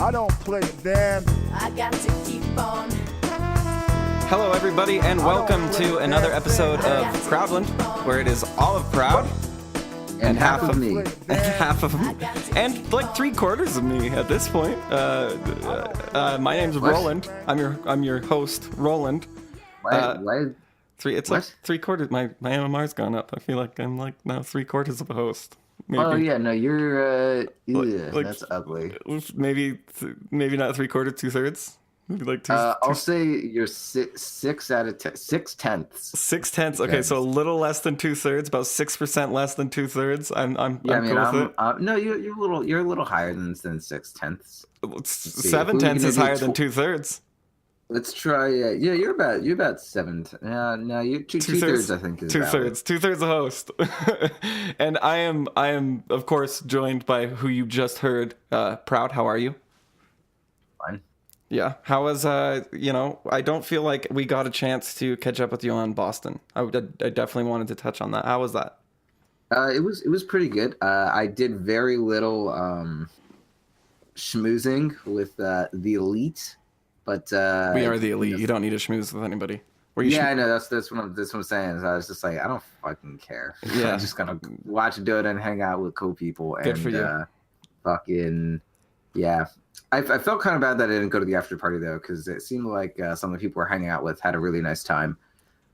I don't play them. I got to keep on. Hello, everybody, and welcome to another episode of Proudland, where it is all of Proud and half of me, and like 3/4 of me at this point. My name's Roland. I'm your host, Roland. Why? It's like 3/4. My MMR's gone up. I feel like I'm like now 3/4 of a host. Maybe. Oh yeah, no, you're that's ugly. Maybe not 3/4, 2/3. Maybe like I'll say you're 6 out of 10, 6/10. 6/10. Okay, so a little less than 2/3, about 6% less than 2/3. I'm cool with it. No, you're a little higher than 6/10. 7/10 is higher than 2/3. Let's try. Yeah, you're about 7. No, you 2/3. I think is 2/3. 2/3 a host. And I am of course joined by who you just heard. Proud. How are you? Fine. Yeah. How was I don't feel like we got a chance to catch up with you on Boston. I definitely wanted to touch on that. How was that? It was pretty good. I did very little schmoozing with the elite. But we are the elite. You don't need to schmooze with anybody. I know that's what I'm saying. Is I was just like, I don't fucking care. Yeah. I'm just gonna watch Dota and hang out with cool people. Good for you. Fucking yeah. I felt kind of bad that I didn't go to the after party though, because it seemed like some of the people we're hanging out with had a really nice time.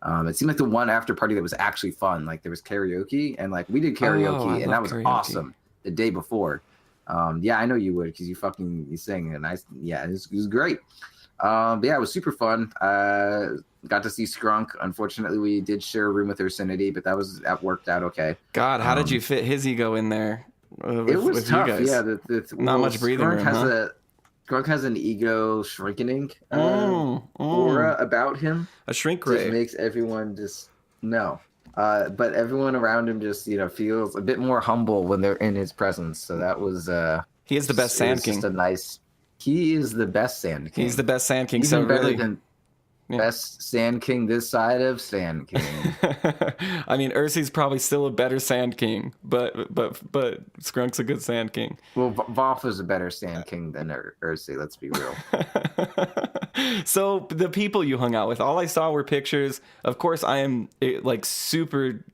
It seemed like the one after party that was actually fun. Like there was karaoke, and like we did karaoke, and that was awesome. The day before. Yeah, I know you would, because you sing, and it was great. But yeah, it was super fun. Got to see Skrunk. Unfortunately, we did share a room with Ursinity, but that worked out okay. God, how did you fit his ego in there? It was tough. You guys? Yeah, not much breathing room. Skrunk has an ego shrinking aura about him. A shrink ray. Just makes everyone but everyone around him just feels a bit more humble when they're in his presence. So that was he is the best Sand King. He is the best Sand King. He's the best Sand King. Even so better really, than best Sand King this side of Sand King. I mean, Ursi's probably still a better Sand King, but Skrunk's a good Sand King. Well, Voff is a better Sand King than Ursi. Let's be real. So the people you hung out with, all I saw were pictures. Of course, I am like super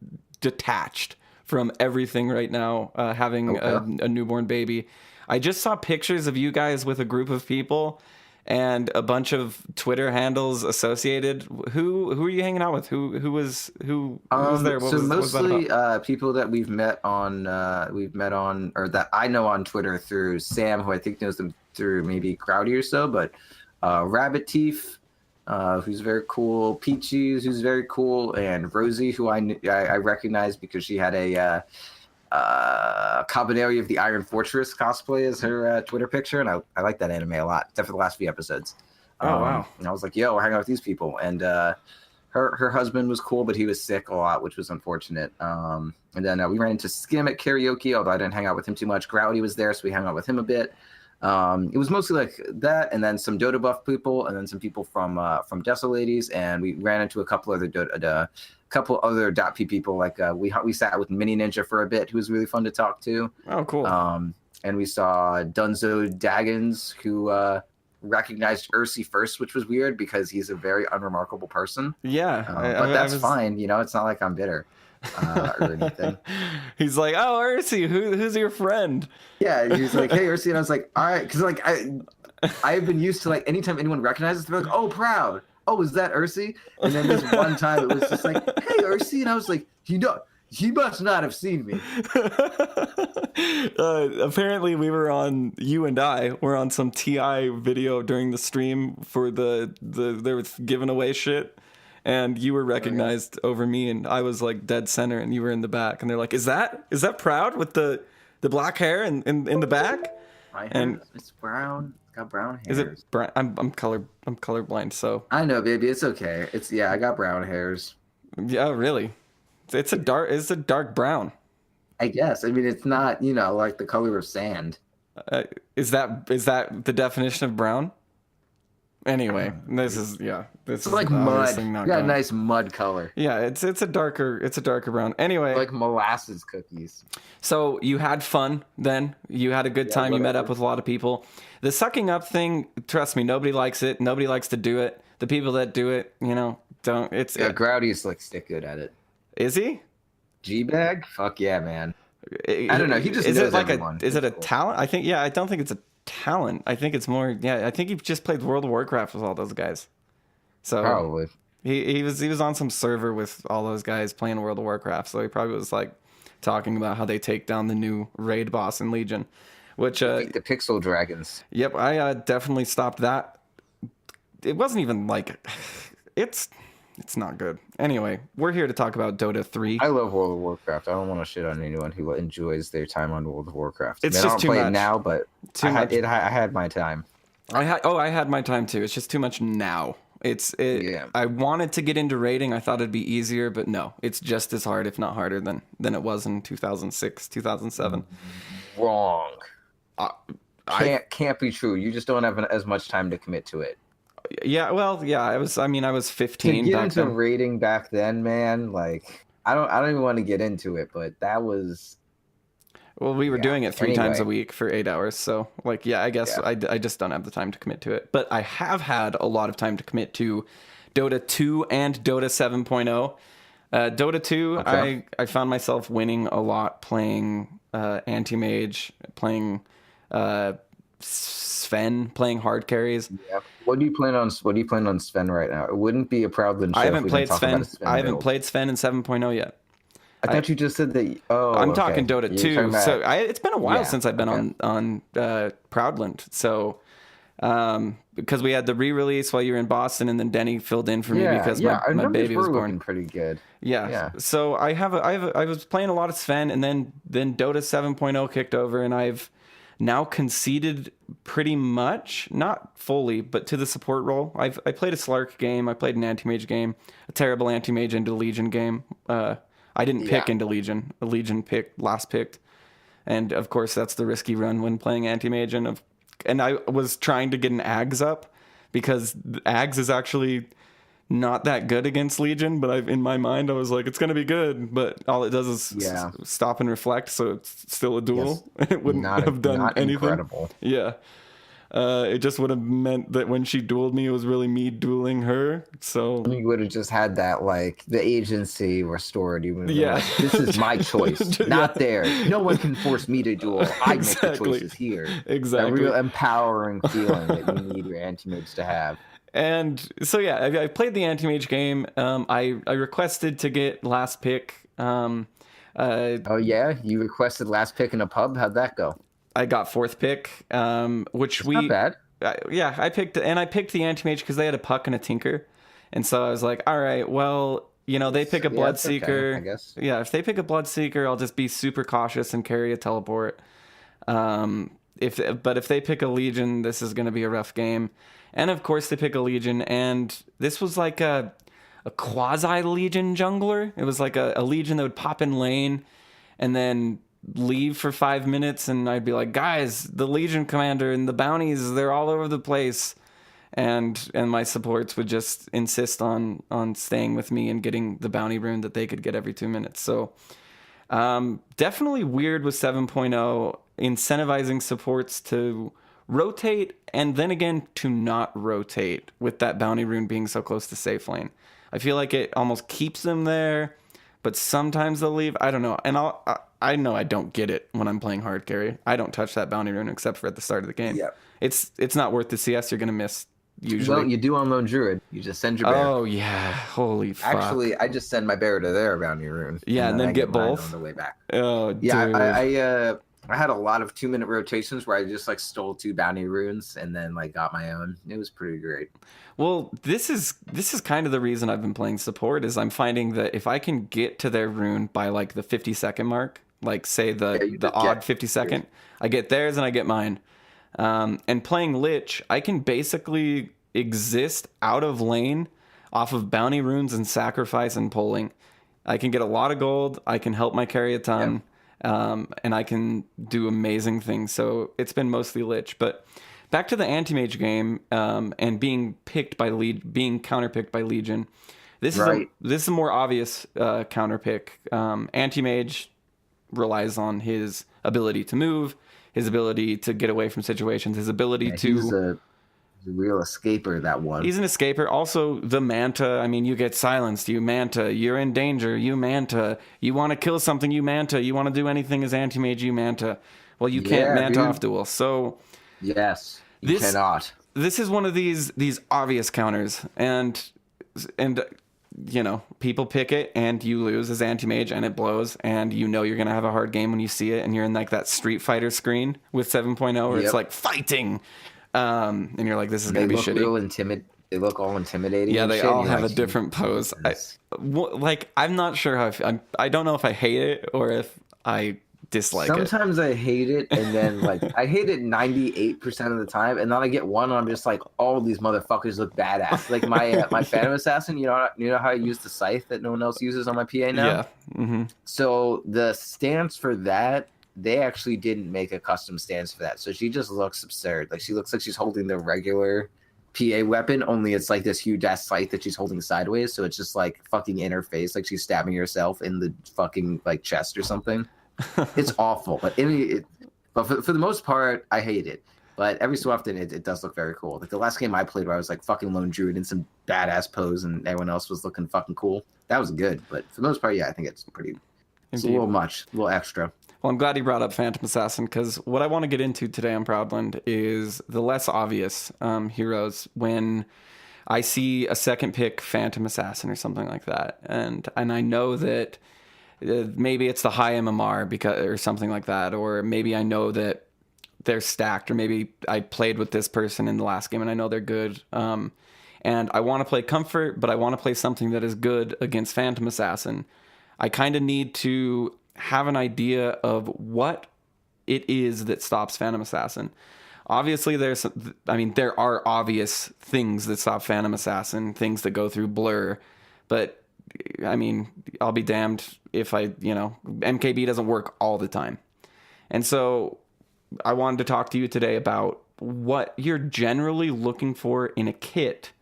detached from everything right now, having a newborn baby. I just saw pictures of you guys with a group of people and a bunch of Twitter handles associated. Who are you hanging out with? Who was there? Mostly people that we've met on or that I know on Twitter through Sam, who I think knows them through maybe Crowdy or so, but Rabbit Teeth, who's very cool, Peaches, who's very cool, and Rosie, who I recognize because she had a Cabaneri of the Iron Fortress cosplay as her Twitter picture, and I like that anime a lot, except for the last few episodes. Wow. And I was like, yo, we're hanging out with these people, and her husband was cool, but he was sick a lot, which was unfortunate. And then we ran into Skim at karaoke, although I didn't hang out with him too much. Growdy was there, so we hung out with him a bit. It was mostly like that, and then some Dota buff people, and then some people from Desoladies, and we ran into a couple other .p people. Like we sat with Mini Ninja for a bit, who was really fun to talk to. Oh, cool. And we saw Dunzo Daggins, who recognized Ursi first, which was weird because he's a very unremarkable person. Yeah, but that's fine. It's not like I'm bitter. Or anything. He's like, oh, Ursi, who's your friend? Yeah, he's like, hey, Ursi, and I was like, all right, because like I've been used to like anytime anyone recognizes, they're like, oh, Proud. Oh, is that Ursi? And then this one time it was just like, hey, Ursi, and I was like, he must not have seen me. Apparently, you and I were on some TI video during the stream for they were giving away shit. And you were recognized over me, and I was like dead center, and you were in the back. And they're like, "Is that Proud with the black hair in the back?" My hair, it's brown. Got brown hairs. Is it brown? I'm colorblind, so I know, baby. It's okay. I got brown hairs. Yeah, really. It's a dark brown. I guess. I mean, it's not like the color of sand. Is that the definition of brown? Anyway, this is It's like mud. Yeah, nice mud color. Yeah, it's a darker brown. Anyway, like molasses cookies. So you had fun then. You had a good time. You met up with a lot of people. The sucking up thing, trust me, nobody likes it. Nobody likes to do it. The people that do it, don't. Groudy's like stick good at it. Is he? G-bag? Fuck yeah, man. I don't know. He just knows everyone. Is it a talent? I think. Yeah, I don't think it's a talent. I think it's more. Yeah, I think he just played World of Warcraft with all those guys. So probably he was on some server with all those guys playing World of Warcraft. So he probably was like talking about how they take down the new raid boss in Legion, which the pixel dragons. Yep, I definitely stopped that. It wasn't even like it's not good. Anyway, we're here to talk about Dota 3. I love World of Warcraft. I don't want to shit on anyone who enjoys their time on World of Warcraft. It's just too much. I don't play it now, but I had my time. I had my time too. It's just too much now. I wanted to get into raiding. I thought it'd be easier, but no, it's just as hard, if not harder, than it was in 2006, 2007. Wrong. Can't be true. You just don't have as much time to commit to it. Yeah, well, yeah, I was 15 to get back into then. raiding back then, man. Like, I don't even want to get into it, but that was. Well, we were doing it three times a week for 8 hours, so like, I guess I just don't have the time to commit to it. But I have had a lot of time to commit to Dota 2 and Dota 7.0. Dota 2, okay. I found myself winning a lot playing anti-mage, playing Sven, playing hard carries. Yeah. What do you plan on Sven right now? It wouldn't be a Proudland show. I haven't played Sven. I haven't played Sven in 7.0 yet. I thought you just said that. I'm talking Dota 2. So it's been a while since I've been on Proudland. So because we had the re-release while you were in Boston, and then Denny filled in for me because my baby was born. Pretty good. Yeah. So I was playing a lot of Sven, and then Dota 7.0 kicked over, and I've now conceded pretty much, not fully, but to the support role. I played a Slark game. I played an anti-mage game, a terrible anti-mage into Legion game. I didn't pick into Legion. A Legion last picked. And, of course, that's the risky run when playing anti-mage. And I was trying to get an Ags up because Ags is actually not that good against Legion. But in my mind, I was like, it's going to be good. But all it does is stop and reflect, so it's still a duel. Yes. It wouldn't have done anything. Incredible. Yeah. It just would have meant that when she dueled me, it was really me dueling her. So you would have just had that, like, the agency restored. You would have like, this is my choice, not theirs. No one can force me to duel. I make the choices here. Exactly. A real empowering feeling that you need your anti-mages to have. And so, I played the anti-mage game. I requested to get last pick. You requested last pick in a pub? How'd that go? I got fourth pick, which not bad. I picked the anti-mage because they had a puck and a tinker, and so I was like, all right, well, they pick a Bloodseeker. Okay, I guess. Yeah, if they pick a Bloodseeker, I'll just be super cautious and carry a teleport. If they pick a Legion, this is going to be a rough game, and of course they pick a Legion, and this was like a quasi Legion jungler. It was like a Legion that would pop in lane, and then leave for 5 minutes, and I'd be like, guys, the Legion commander and the bounties, they're all over the place, and my supports would just insist on staying with me and getting the bounty rune that they could get every 2 minutes. So definitely weird with 7.0 incentivizing supports to rotate, and then again to not rotate with that bounty rune being so close to safe lane. I feel like it almost keeps them there, but sometimes they'll leave. I don't know. And I know I don't get it when I'm playing hard carry. I don't touch that bounty rune except for at the start of the game. Yep. It's not worth the CS you're going to miss usually. Well, you do on Lone Druid. You just send your bear. Oh, yeah. Holy fuck. Actually, I just send my bear to their bounty rune. Yeah, and then get both? On the way back. Oh, dude. Yeah, I had a lot of 2-minute rotations where I just like stole 2 bounty runes and then like got my own. It was pretty great. Well, this is kind of the reason I've been playing support, is I'm finding that if I can get to their rune by like the 50-second mark, like say the odd 50-second, I get theirs and I get mine. And playing Lich, I can basically exist out of lane off of bounty runes and sacrifice and pulling. I can get a lot of gold. I can help my carry a ton. And I can do amazing things. So it's been mostly Lich. But back to the anti-mage game, and being counterpicked by Legion. This is a more obvious counterpick. Anti-mage relies on his ability to move, his ability to get away from situations, his ability to... He's a real escaper, that one. He's an escaper. Also, the Manta. I mean, you get silenced, you Manta. You're in danger, you Manta. You want to kill something, you Manta. You want to do anything as anti-mage, you Manta. Well, you can't Manta off duel. So... Yes, you cannot. This is one of these obvious counters, and you know, people pick it and you lose as anti-mage and it blows, and you know you're gonna have a hard game when you see it, and you're in like that Street Fighter screen with 7.0 where it's like fighting, and you're like, this is gonna be shitty. They look all intimidating. Yeah, they all have a different pose. I'm not sure how I don't know if I hate it or if I dislike it. Sometimes I hate it, and then like I hate it 98% of the time, and then I get one and I'm just like, all these motherfuckers look badass. Like my Phantom Assassin, you know how I use the scythe that no one else uses on my PA now? Yeah. Mm-hmm. So the stance for that, they actually didn't make a custom stance for that. So she just looks absurd. Like she looks like she's holding the regular PA weapon, only it's like this huge ass scythe that she's holding sideways. So it's just like fucking in her face, like she's stabbing herself in the fucking like chest or something. It's awful, but for the most part, I hate it. But every so often, it does look very cool. Like the last game I played, where I was like fucking lone druid in some badass pose, and everyone else was looking fucking cool. That was good. But for the most part, yeah, I think it's a little much, a little extra. Well, I'm glad you brought up Phantom Assassin, because what I want to get into today on Proudland is the less obvious heroes. When I see a second pick Phantom Assassin or something like that, and I know that maybe it's the high MMR or something like that, or maybe I know that they're stacked, or maybe I played with this person in the last game and I know they're good, and I want to play comfort, but I want to play something that is good against Phantom Assassin. I kind of need to have an idea of what it is that stops Phantom Assassin. Obviously, there are obvious things that stop Phantom Assassin, things that go through blur, but I mean, I'll be damned if MKB doesn't work all the time. And so I wanted to talk to you today about what you're generally looking for in a kit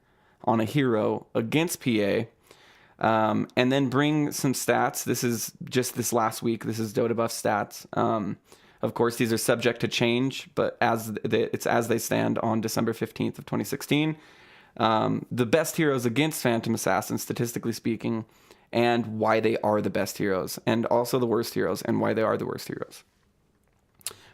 on a hero against PA, and then bring some stats. This is just this last week. This is Dota buff stats. Of course, these are subject to change, but it's as they stand on December 15th of 2016. The best heroes against Phantom Assassin, statistically speaking, and why they are the best heroes, and also the worst heroes and why they are the worst heroes.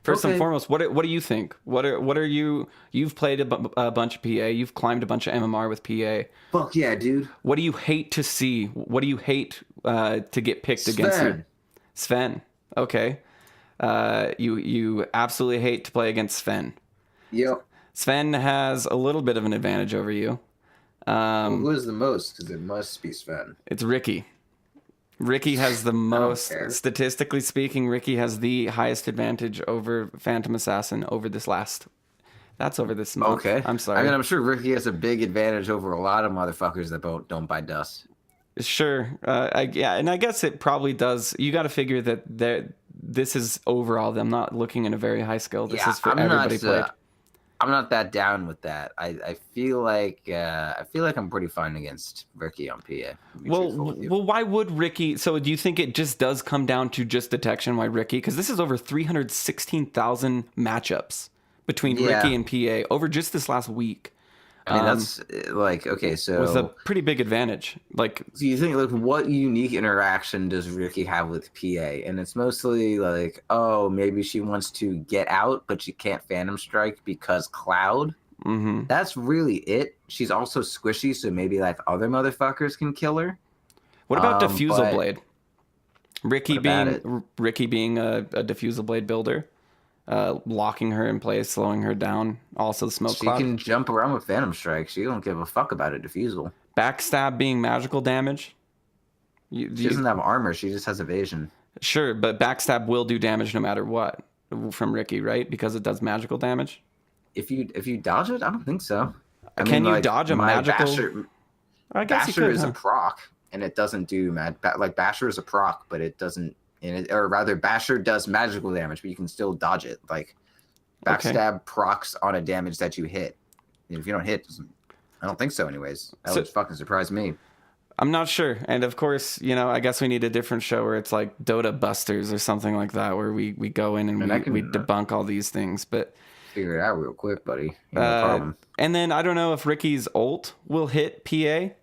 First and foremost, what do you think? What are you? You've played a bunch of PA. You've climbed a bunch of MMR with PA. Fuck yeah, dude. What do you hate to see? What do you hate to get picked against you? Sven. Okay. You absolutely hate to play against Sven. Yep. Sven has a little bit of an advantage over you. Who is the most? Because it must be Sven. It's Ricky. Ricky has the most, statistically speaking, Ricky has the highest advantage over Phantom Assassin over this month. Okay. I'm sorry. I mean, I'm sure Ricky has a big advantage over a lot of motherfuckers that don't buy dust. Sure. And I guess it probably does. You got to figure that this is overall them not looking in a very high skill. This is for everybody played. I'm not that down with that. I feel like I'm pretty fine against Ricky on PA. Well, why would Ricky? So do you think it just does come down to just detection? Why Ricky? Because this is over 316,000 matchups between Ricky and PA over just this last week. I mean, that's like, okay, so with a pretty big advantage. Like, so you think, like, what unique interaction does Ricky have with PA? And it's mostly like, oh, maybe she wants to get out, but she can't Phantom Strike because Cloud. Mm-hmm. That's really it. She's also squishy, so maybe like other motherfuckers can kill her. What about Diffusal Blade? Ricky being a Diffusal Blade builder. Locking her in place, slowing her down. Also, the smoke cloud. She can jump around with Phantom Strike. She don't give a fuck about a Diffusal. Backstab being magical damage. She doesn't have armor. She just has evasion. Sure, but backstab will do damage no matter what from Ricky, right? Because it does magical damage. If you dodge it, I don't think so. Can you dodge a magical? Basher is a proc, and it doesn't do Basher is a proc, but it doesn't. Or rather, Basher does magical damage, but you can still dodge it. Like, Backstab procs on a damage that you hit. And if you don't hit, I don't think so anyways. That would fucking surprise me. I'm not sure. And of course, I guess we need a different show where it's like Dota Busters or something like that, where we go in and we debunk all these things. But figure it out real quick, buddy. No problem. And then I don't know if Ricky's ult will hit PA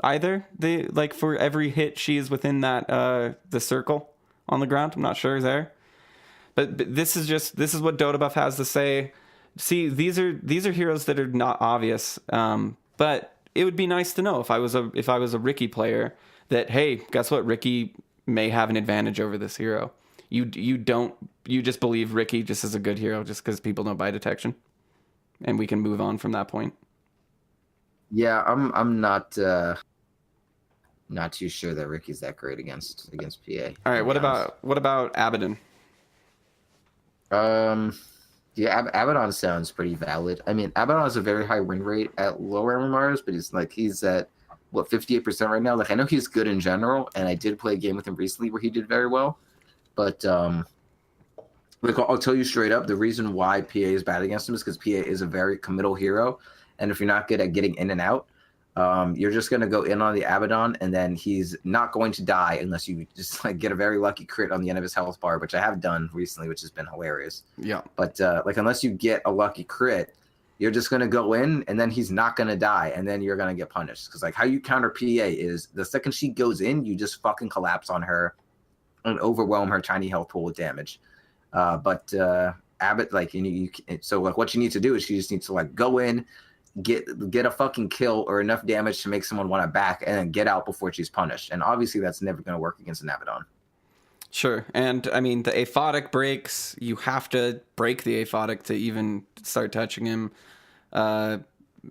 either. For every hit she is within that the circle on the ground. I'm not sure there. But this is what Dota Buff has to say. See, these are heroes that are not obvious. But it would be nice to know if I was a Ricky player that, hey, guess what? Ricky may have an advantage over this hero. You just believe Ricky just is a good hero just because people don't buy detection, and we can move on from that point. Yeah, I'm not too sure that Ricky's that great against PA. All right, what about Abaddon? Yeah, Abaddon sounds pretty valid. I mean, Abaddon has a very high win rate at lower MMRs, but he's at 58% right now. Like, I know he's good in general, and I did play a game with him recently where he did very well. But I'll tell you straight up, the reason why PA is bad against him is because PA is a very committal hero, and if you're not good at getting in and out, you're just going to go in on the Abaddon, and then he's not going to die unless you just get a very lucky crit on the end of his health bar, which I have done recently, which has been hilarious. Yeah. But unless you get a lucky crit, you're just going to go in, and then he's not going to die, and then you're going to get punished. Because how you counter PA is the second she goes in, you just fucking collapse on her and overwhelm her tiny health pool with damage. But Abbott, what you need to do is you just need to go in, get a fucking kill or enough damage to make someone want to back, and then get out before she's punished. And obviously that's never going to work against an Abaddon. Sure. And I mean, the aphotic breaks, you have to break the aphotic to even start touching him.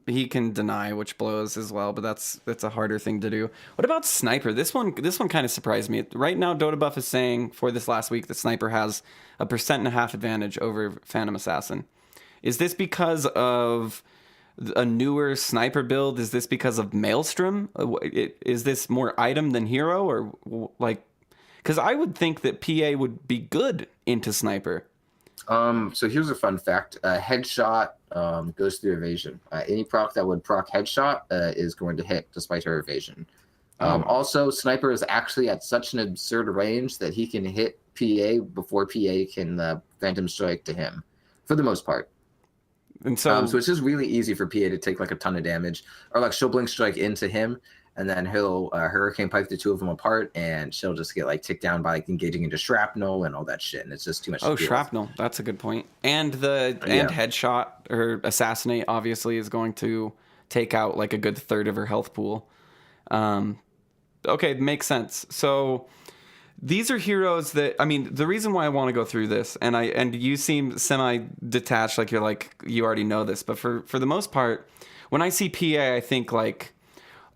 He can deny which blows as well, but that's a harder thing to do. What about Sniper? This one kind of surprised me. Right now, Dota Buff is saying for this last week that Sniper has a 1.5% advantage over Phantom Assassin. Is this because of a newer Sniper build? Is this because of Maelstrom? Is this more item than hero, or because I would think that PA would be good into Sniper. So here's a fun fact. Headshot goes through evasion. Any proc that would proc headshot is going to hit despite her evasion. Also, Sniper is actually at such an absurd range that he can hit PA before PA can Phantom Strike to him, for the most part. And so it's just really easy for PA to take a ton of damage, or she'll Blink Strike into him, and then he'll Hurricane Pike the two of them apart, and she'll just get ticked down by engaging into shrapnel and all that shit, and it's just too much. Oh, shrapnel, that's a good point. And headshot or assassinate obviously is going to take out a good third of her health pool. Okay, makes sense. So these are heroes that, I mean, the reason why I want to go through this, and you seem semi-detached, you already know this, but for the most part, when I see PA, I think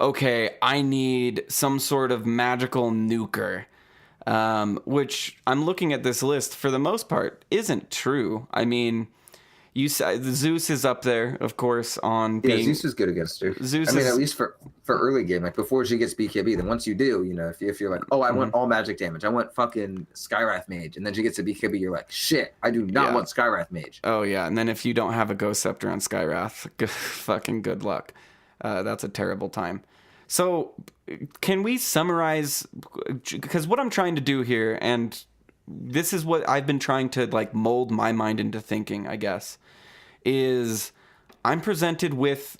okay, I need some sort of magical nuker, which I'm looking at this list, for the most part, isn't true. I mean, Zeus is up there, of course, on being... Yeah, Zeus is good against her. At least for early game, before she gets BKB. Then once you do, if you're I want all magic damage, I want fucking Skywrath Mage, and then she gets a BKB, you're shit, I do not want Skywrath Mage. Oh, yeah, and then if you don't have a Ghost Scepter on Skywrath, fucking good luck. That's a terrible time. So can we summarize, because what I'm trying to do here, and this is what I've been trying to mold my mind into thinking, I guess, is I'm presented with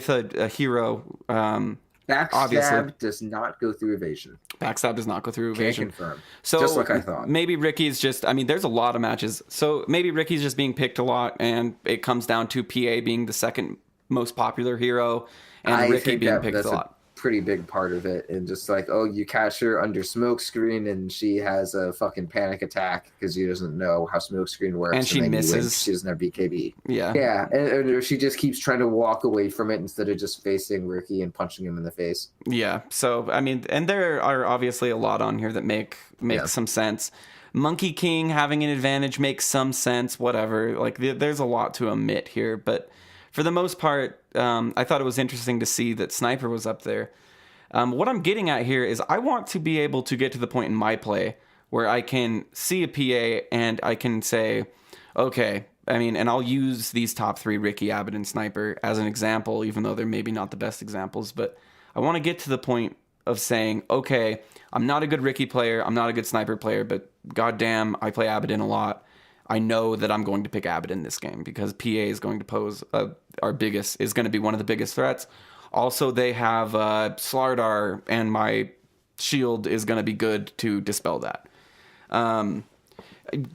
a hero. Backstab obviously does not go through evasion. Backstab does not go through evasion. Can't confirm. So just like I thought. Maybe Ricky's just, there's a lot of matches. So maybe Ricky's just being picked a lot, and it comes down to PA being the second most popular hero, and Ricky being picked a lot. Pretty big part of it, and just you catch her under smoke screen and she has a fucking panic attack because she doesn't know how smoke screen works, and she misses. She doesn't have BKB. Yeah, and she just keeps trying to walk away from it instead of just facing Ricky and punching him in the face. Yeah, so and there are obviously a lot on here that make some sense. Monkey King having an advantage makes some sense, whatever. There's a lot to omit here, but for the most part, I thought it was interesting to see that Sniper was up there. What I'm getting at here is I want to be able to get to the point in my play where I can see a PA and I can say, okay, I mean, and I'll use these top 3, Ricky, Abbott, and Sniper, as an example, even though they're maybe not the best examples. But I want to get to the point of saying, okay, I'm not a good Ricky player, I'm not a good Sniper player, but goddamn, I play Abaddon a lot. I know that I'm going to pick Abaddon this game because PA is going to pose is going to be one of the biggest threats. Also, they have Slardar, and my shield is going to be good to dispel that.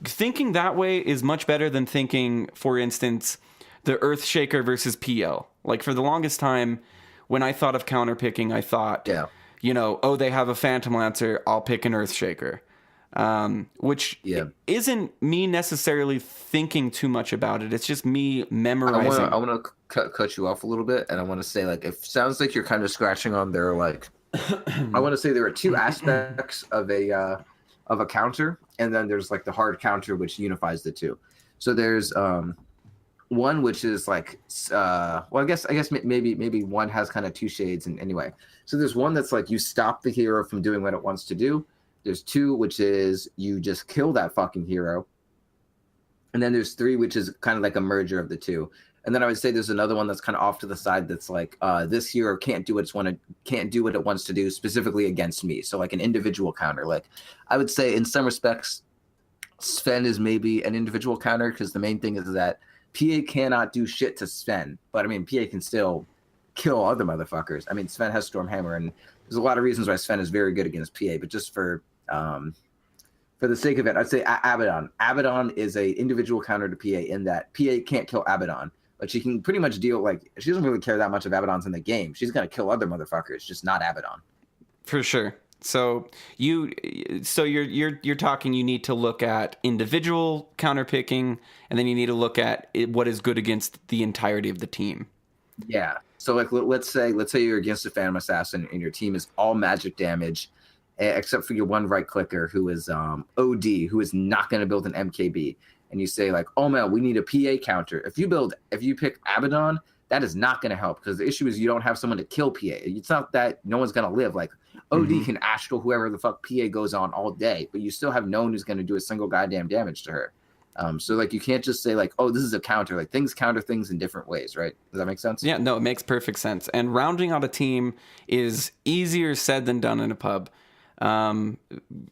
Thinking that way is much better than thinking, for instance, the Earthshaker versus PL. Like, for the longest time, when I thought of counterpicking, I thought, they have a Phantom Lancer, I'll pick an Earthshaker. Which isn't me necessarily thinking too much about it. It's just me memorizing. I want to cut you off a little bit, and I want to say, like, it sounds like you're kind of scratching on their, like, I want to say there are 2 aspects of a counter, and then there's like the hard counter, which unifies the 2. So there's one which is like, I guess maybe one has kind of 2 shades. And anyway, so there's one that's like you stop the hero from doing what it wants to do. There's 2, which is you just kill that fucking hero. And then there's 3, which is kind of like a merger of the 2. And then I would say there's another one that's kind of off to the side that's like, this hero can't do what it wants to do specifically against me. So like an individual counter. Like I would say in some respects, Sven is maybe an individual counter because the main thing is that PA cannot do shit to Sven. But I mean, PA can still kill other motherfuckers. I mean, Sven has Stormhammer, and there's a lot of reasons why Sven is very good against PA. But just for the sake of it, I'd say Abaddon. Abaddon is a individual counter to PA in that PA can't kill Abaddon. But she can pretty much deal, like, she doesn't really care that much if Abaddon's in the game. She's going to kill other motherfuckers, just not Abaddon. For sure. So you're talking, you need to look at individual counterpicking, and then you need to look at what is good against the entirety of the team. Yeah. So like let's say you're against a Phantom Assassin and your team is all magic damage, except for your one right clicker who is OD, who is not going to build an MKB. And you say like, oh man, we need a PA counter. If you pick Abaddon, that is not going to help because the issue is you don't have someone to kill PA. It's not that no one's going to live. Like OD can astral whoever the fuck PA goes on all day, but you still have no one who's going to do a single goddamn damage to her. So like you can't just say like, oh, this is a counter. Like things counter things in different ways, right? Does that make sense? Yeah, no, it makes perfect sense. And rounding out a team is easier said than done in a pub.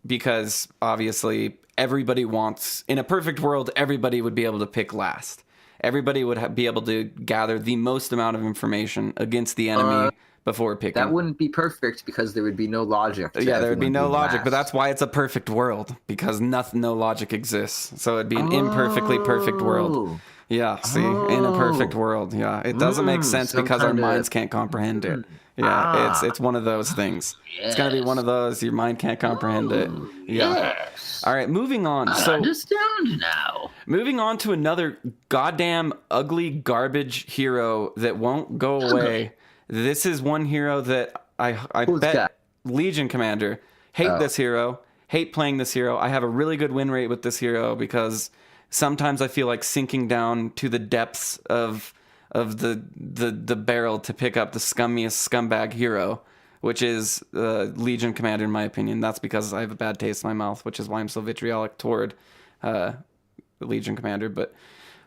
Because obviously everybody wants, in a perfect world, everybody would be able to pick last. Everybody would be able to gather the most amount of information against the enemy before picking. That wouldn't be perfect because there would be no logic. Yeah, there would be no logic, but that's why it's a perfect world, because no logic exists. So it'd be an imperfectly perfect world. Yeah, see, in a perfect world. Yeah, it doesn't make sense because our minds can't comprehend it. Yeah, it's one of those things. Yes. It's gonna be one of those. Your mind can't comprehend it. Yeah. Yes. All right, moving on. I understand now. Moving on to another goddamn ugly garbage hero that won't go away. This is one hero that I bet that? Legion Commander. Hate this hero. Hate playing this hero. I have a really good win rate with this hero because sometimes I feel like sinking down to the depths of the barrel to pick up the scummiest scumbag hero, which is Legion Commander, in my opinion. That's because I have a bad taste in my mouth, which is why I'm so vitriolic toward Legion Commander. But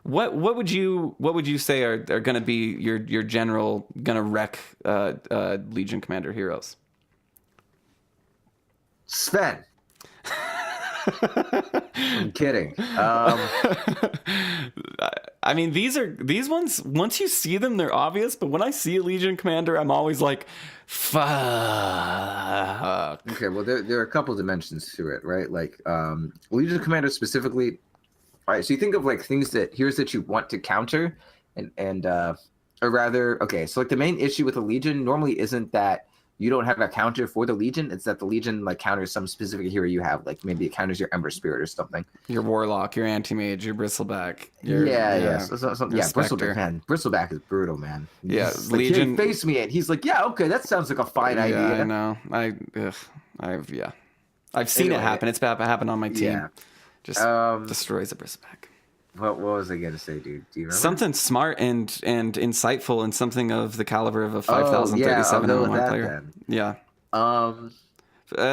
what would you say are going to be your general going to wreck Legion Commander heroes? Sven. I'm kidding. I mean, these ones, once you see them, they're obvious, but when I see a Legion Commander, I'm always like, fuck. Okay, well, there are a couple dimensions to it, right? Like, Legion Commander specifically. All right, so you think of like heroes that you want to counter, or rather, okay, so like the main issue with the Legion normally isn't that you don't have a counter for the Legion. It's that the Legion like counters some specific hero you have. Like maybe it counters your Ember Spirit or something. Your Warlock, your Anti-Mage, your Bristleback. Bristleback, man. Bristleback is brutal, man. Yeah, like, Legion. Face me, and he's like, yeah, okay, that sounds like a fine idea. I know. I've seen it happen. It's happened on my team. Yeah. Just destroys a Bristleback. What was I gonna say, dude? Do you remember? Something smart and insightful, and something of the caliber of a 5037 player. Then. Yeah.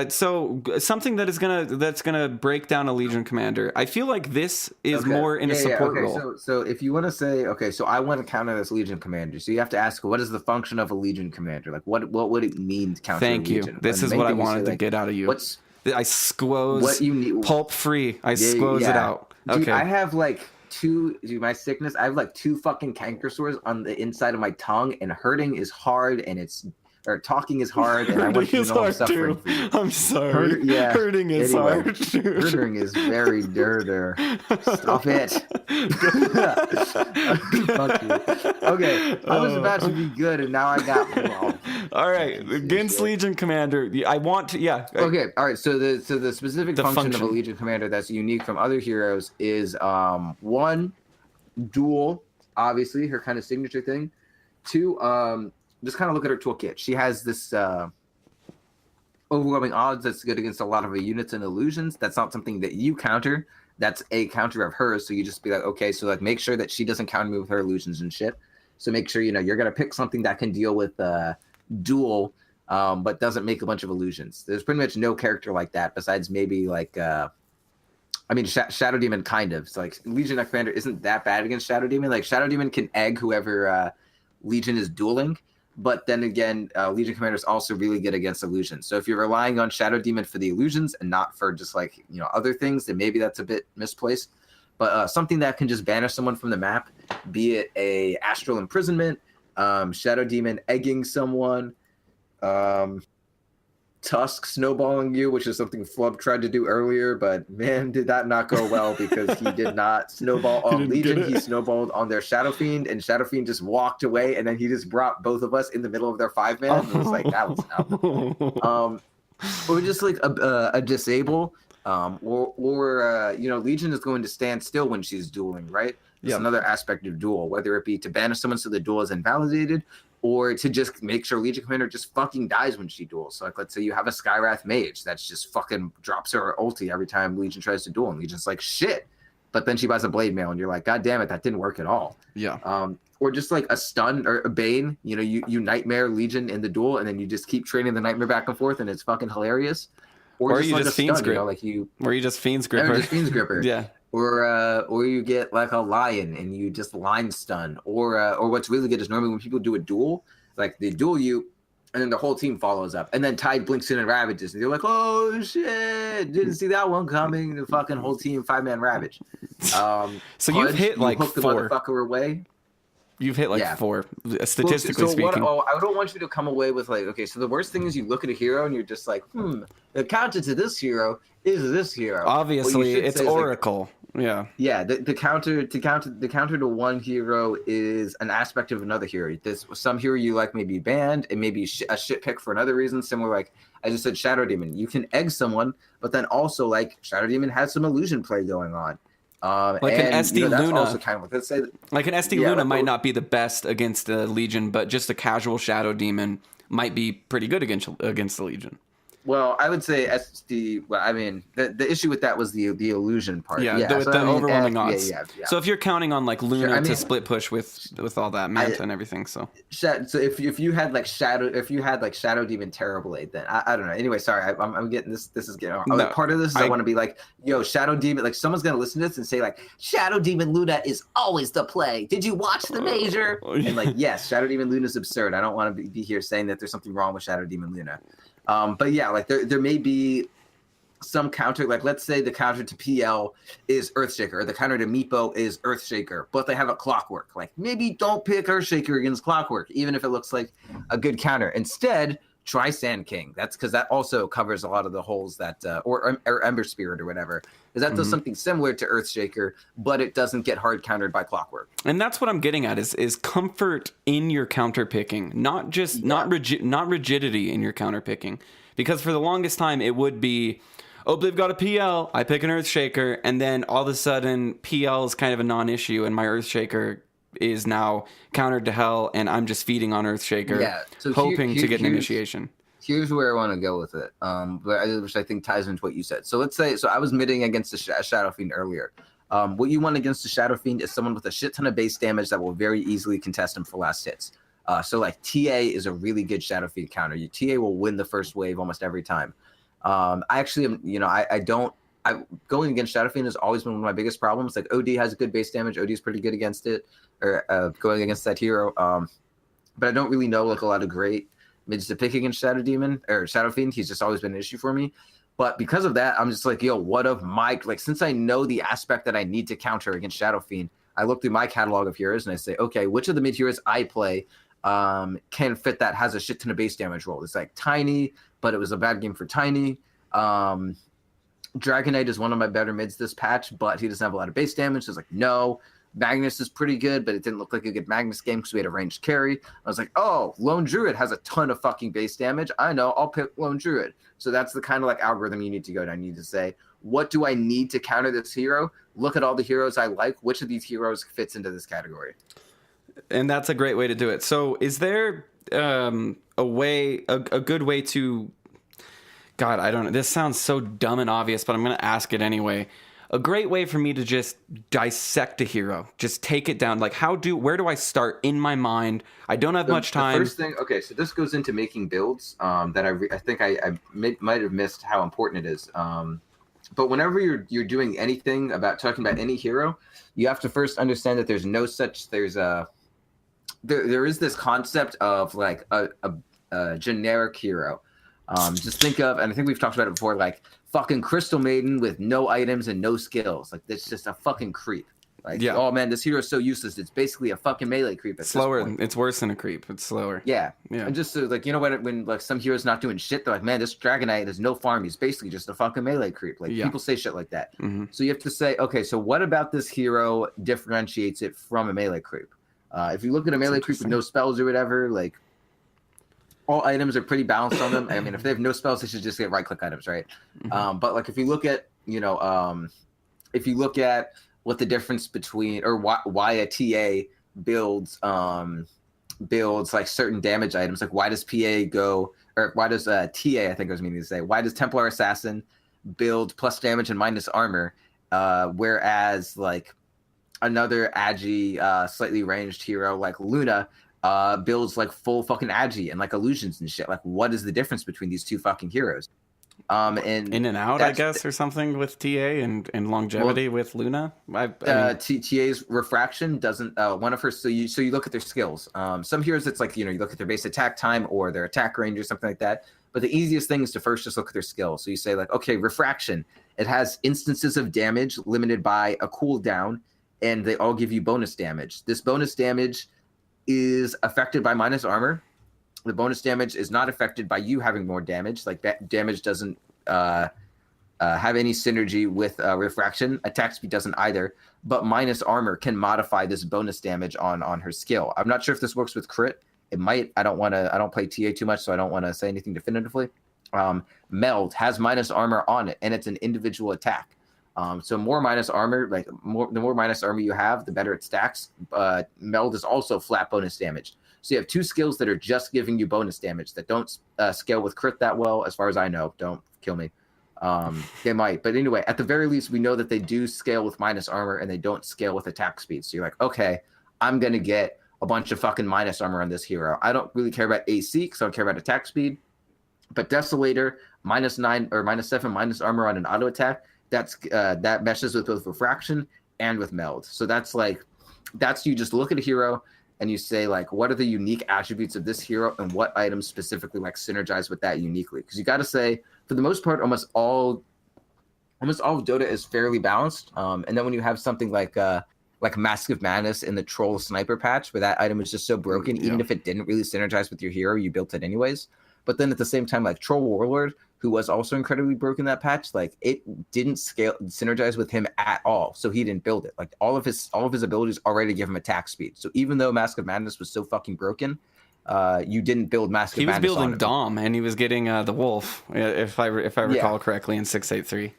So something that's gonna break down a Legion commander. I feel like this is more in a support role. So if you want to say, okay, so I want to counter this Legion commander, so you have to ask, what is the function of a Legion commander? Like, what would it mean to counter? Thank a Legion? you. This is what I wanted to get out of you. I squoze what you need. Pulp free. I squoze it out. Dude, okay. I have like my sickness. I have like 2 fucking canker sores on the inside of my tongue, and hurting is hard, and talking is hard, and I want you to know I'm suffering for you. I'm sorry. Hurting is hard. Hurting is very dirty. Stop it. Fuck you. Okay, I was about to be good, and now I got. All right, against Legion Commander, I want to. Yeah. Okay. All right. So the specific function of a Legion Commander that's unique from other heroes is 1, duel. Obviously, her kind of signature thing. 2, just kind of look at her toolkit. She has this overwhelming odds that's good against a lot of her units and illusions. That's not something that you counter. That's a counter of hers. So you just be like, okay, so like make sure that she doesn't counter me with her illusions and shit. So make sure you're gonna pick something that can deal with duel, but doesn't make a bunch of illusions. There's pretty much no character like that besides maybe like Shadow Demon kind of. So like Legion Commander isn't that bad against Shadow Demon. Like Shadow Demon can egg whoever Legion is dueling. But then again, Legion Commander is also really good against illusions. So if you're relying on Shadow Demon for the illusions and not for just like, other things, then maybe that's a bit misplaced. But something that can just banish someone from the map, be it a Astral Imprisonment, Shadow Demon egging someone, Tusk snowballing you, which is something Flub tried to do earlier, but man, did that not go well because he did not snowball on Legion. He snowballed on their Shadow Fiend, and Shadow Fiend just walked away, and then he just brought both of us in the middle of their 5-man. It was like, that was out. Or just like a disable, or Legion is going to stand still when she's dueling, right? That's another aspect of duel, whether it be to banish someone so the duel is invalidated, or to just make sure Legion Commander just fucking dies when she duels. So like, let's say you have a Skywrath Mage that's just fucking drops her ulti every time Legion tries to duel, and Legion's like, shit. But then she buys a Blade Mail, and you're like, God damn it, that didn't work at all. Yeah. Or just like a stun or a Bane, you Nightmare Legion in the duel, and then you just keep training the Nightmare back and forth, and it's fucking hilarious. Or you like just Fiend's Grip. Or you just Fiend's Gripper. Or just Fiend's Gripper. Yeah. Or you get like a Lion and you just line stun. Or what's really good is normally when people do a duel, like they duel you, and then the whole team follows up, and then Tide blinks in and ravages, and you're like, oh shit, didn't see that one coming. The fucking whole team 5-man ravage. So you've hit like hook the 4 motherfucker away. You've hit like 4, statistically speaking. I don't want you to come away with like, okay, so the worst thing is you look at a hero and you're just like, the counter to this hero is this hero. Obviously, it's Oracle. Like, yeah. The counter to one hero is an aspect of another hero. Some hero you like may be banned, and maybe a shit pick for another reason. Similar, like I just said, Shadow Demon. You can egg someone, but then also like Shadow Demon has some illusion play going on. Like an SD Luna, also kind of, let's say like an SD Luna might not be the best against the Legion, but just a casual Shadow Demon might be pretty good against the Legion. Well, I would say SD. Well, I mean, the issue with that was the illusion part. With the overwhelming odds. Yeah. So if you're counting on like Luna to split push with all that Manta and everything, so if you had like Shadow Demon Terrorblade, then I don't know. Anyway, sorry, I'm getting this. This is getting part of this. I want to be like, yo, Shadow Demon. Like someone's gonna listen to this and say like, Shadow Demon Luna is always the play. Did you watch the major? And like, yes, Shadow Demon Luna is absurd. I don't want to be here saying that there's something wrong with Shadow Demon Luna. But yeah, like there may be some counter, like let's say the counter to PL is Earthshaker, or the counter to Meepo is Earthshaker, but they have a Clockwork. Like maybe don't pick Earthshaker against Clockwork, even if it looks like a good counter. Instead, try Sand King. That's because that also covers a lot of the holes that, or Ember Spirit or whatever, because that does something similar to Earthshaker, but it doesn't get hard countered by Clockwork. And that's what I'm getting at is comfort in your counter picking, not just not rigidity in your counter picking, because for the longest time it would be, oh, they've got a PL, I pick an Earthshaker, and then all of a sudden PL is kind of a non-issue, and my Earthshaker is now countered to hell, and I'm just feeding on Earthshaker, hoping to get an initiation. Here's where I want to go with it, which I think ties into what you said. So let's say, I was midding against a Shadow Fiend earlier. What you want against a Shadow Fiend is someone with a shit ton of base damage that will very easily contest him for last hits. So like TA is a really good Shadow Fiend counter. Your TA will win the first wave almost every time. I actually am, going against Shadow Fiend has always been one of my biggest problems. Like OD has good base damage. OD is pretty good against it, or going against that hero. But I don't really know like a lot of great mids to pick against Shadow Demon or Shadow Fiend. He's just always been an issue for me. But because of that, I'm just like, yo, what of my, like, since I know the aspect that I need to counter against Shadow Fiend, I look through my catalog of heroes and I say, okay, which of the mid heroes I play can fit that, has a shit ton of base damage roll. It's like Tiny, but it was a bad game for Tiny. Dragon Knight is one of my better mids this patch, but he doesn't have a lot of base damage. So it's like, no. Magnus is pretty good, but it didn't look like a good Magnus game because we had a ranged carry. I was like, oh, Lone Druid has a ton of fucking base damage. I know, I'll pick Lone Druid. So that's the kind of like algorithm you need to go down. You need to say, what do I need to counter this hero? Look at all the heroes I like. Which of these heroes fits into this category? And that's a great way to do it. So is there a good way to, God, I don't know. This sounds so dumb and obvious, but I'm going to ask it anyway. A great way for me to just dissect a hero, just take it down. Like, where do I start in my mind? I don't have much time. The first thing, okay, so this goes into making builds that I think I might have missed how important it is. But whenever you're doing anything about talking about any hero, you have to first understand that there is this concept of like a generic hero. Just think of, and I think we've talked about it before, like fucking Crystal Maiden with no items and no skills. Like, that's just a fucking creep. Like, yeah. Oh man, this hero is so useless. It's basically a fucking melee creep. It's slower. It's worse than a creep. It's slower. Yeah. And just so, like, you know, when like some hero's not doing shit, they're like, man, this Dragon Knight has no farm. He's basically just a fucking melee creep. Like, people say shit like that. Mm-hmm. So you have to say, okay, so what about this hero differentiates it from a melee creep? If you look at a melee creep with no spells or whatever, like, all items are pretty balanced on them. I mean, if they have no spells, they should just get right-click items, right? Mm-hmm. But like, if you look at, what the difference between, or why a TA builds like certain damage items, like why does PA go, or why does TA, I think I was meaning to say, why does Templar Assassin build plus damage and minus armor, whereas like another agi, slightly ranged hero like Luna builds like full fucking agi and like illusions and shit. Like, what is the difference between these two fucking heroes? And in and out, I guess, or something with TA and longevity with Luna. TA's refraction doesn't one of her. So you look at their skills. Some heroes, it's like, you look at their base attack time or their attack range or something like that. But the easiest thing is to first just look at their skills. So you say like, okay, refraction. It has instances of damage limited by a cooldown, and they all give you bonus damage. This bonus damage is affected by minus armor. The bonus damage is not affected by you having more damage. Like, that damage doesn't have any synergy with refraction. Attack speed doesn't either. But minus armor can modify this bonus damage on her skill. I'm not sure if this works with crit. It might. I don't play TA too much, so I don't want to say anything definitively. Meld has minus armor on it, and it's an individual attack. So more minus armor, the more minus armor you have, the better it stacks. Meld is also flat bonus damage. So you have two skills that are just giving you bonus damage that don't scale with crit that well, as far as I know. Don't kill me. They might. But anyway, at the very least, we know that they do scale with minus armor and they don't scale with attack speed. So you're like, okay, I'm going to get a bunch of fucking minus armor on this hero. I don't really care about AC because I don't care about attack speed. But Desolator, -9 or -7 minus armor on an auto attack, that meshes with both refraction and with meld. So that's you just look at a hero and you say, like, what are the unique attributes of this hero and what items specifically like synergize with that uniquely? Because you got to say, for the most part, almost all of Dota is fairly balanced. And then when you have something like Mask of Madness in the Troll Sniper patch, where that item is just so broken, even if it didn't really synergize with your hero, you built it anyways. But then at the same time, like Troll Warlord, who was also incredibly broken that patch, like, it didn't synergize with him at all, so he didn't build it. Like, all of his abilities already give him attack speed. So even though Mask of Madness was so fucking broken, you didn't build Mask of Madness. He was building Dom, and he was getting the Wolf, if I recall correctly, in 683.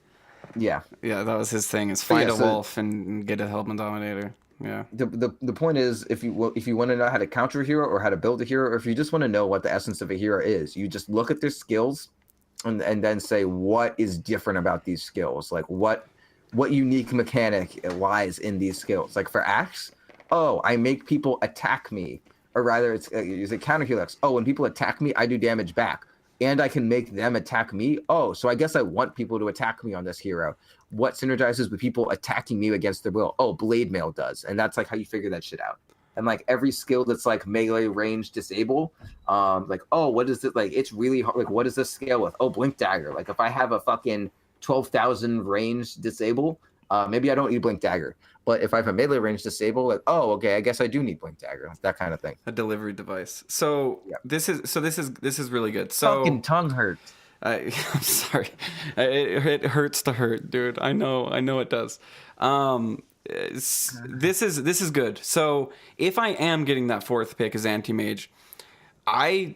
Yeah, that was his thing: is find a Wolf and get a Helmet Dominator. Yeah. The point is, if you want to know how to counter a hero or how to build a hero, or if you just want to know what the essence of a hero is, you just look at their skills and then say, what is different about these skills? Like, what unique mechanic lies in these skills? Like, for Axe, I make people attack me, or rather it's a counter heal Axe. When people attack me, I do damage back. and I can make them attack me. Oh, so I guess I want people to attack me on this hero. What synergizes with people attacking me against their will? Oh, blade mail does. And that's like how you figure that shit out. And like every skill that's like melee range disable, like, oh, what is it? Like, it's really hard. Like, what does this scale with? Oh, blink dagger. Like if I have a fucking 12,000 range disable, maybe I don't need blink dagger. But if I have a melee range disable, like, oh, okay, I guess I do need blink dagger. That kind of thing. A delivery device. So this is really good. So fucking tongue hurts. I'm sorry. It hurts to hurt, dude. I know it does. This is good. So if I am getting that fourth pick as anti-mage, I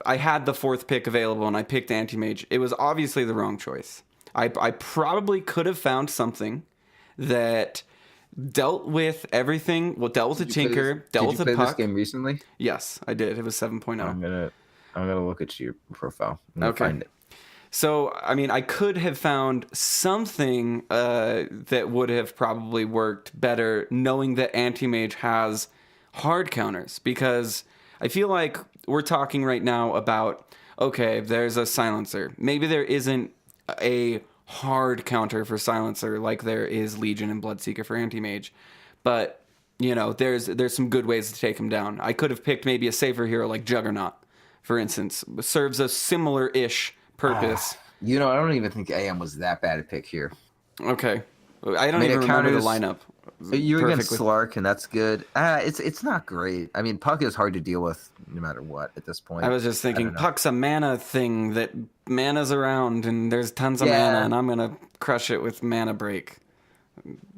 had the fourth pick available and I picked anti-mage, it was obviously the wrong choice. I probably could have found something that dealt with everything. Well, dealt with the Tinker, dealt with the Puck. Did you play this game recently? Yes, I did. It was 7.0. I'm gonna look at your profile. Okay. Find it. So, I mean, I could have found something that would have probably worked better knowing that Anti-Mage has hard counters, because I feel like we're talking right now about, okay, there's a Silencer. Maybe there isn't a hard counter for Silencer like there is Legion and Bloodseeker for Anti-Mage, but, you know, there's some good ways to take him down. I could have picked maybe a safer hero like Juggernaut, for instance. Serves a similar-ish purpose. You know, I don't even think AM was that bad a pick here. Okay. I don't even remember the lineup. You're against Slark, and that's good. It's not great. I mean, Puck is hard to deal with no matter what at this point. I was just thinking, Puck's a mana thing that mana's around, and there's tons of mana, and I'm going to crush it with Mana Break.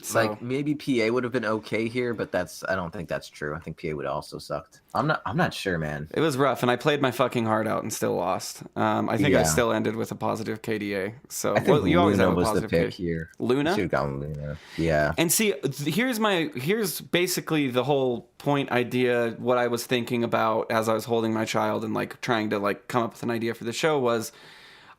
So. Like, maybe PA would have been okay here, but I don't think that's true. I think PA would have also sucked. I'm not sure, man. It was rough, and I played my fucking heart out and still lost. I think I still ended with a positive KDA. So I think you always have a was positive the pick here. Luna? Should have gone Luna. Yeah. And see, here's basically the whole point idea. What I was thinking about as I was holding my child and like trying to like come up with an idea for the show was,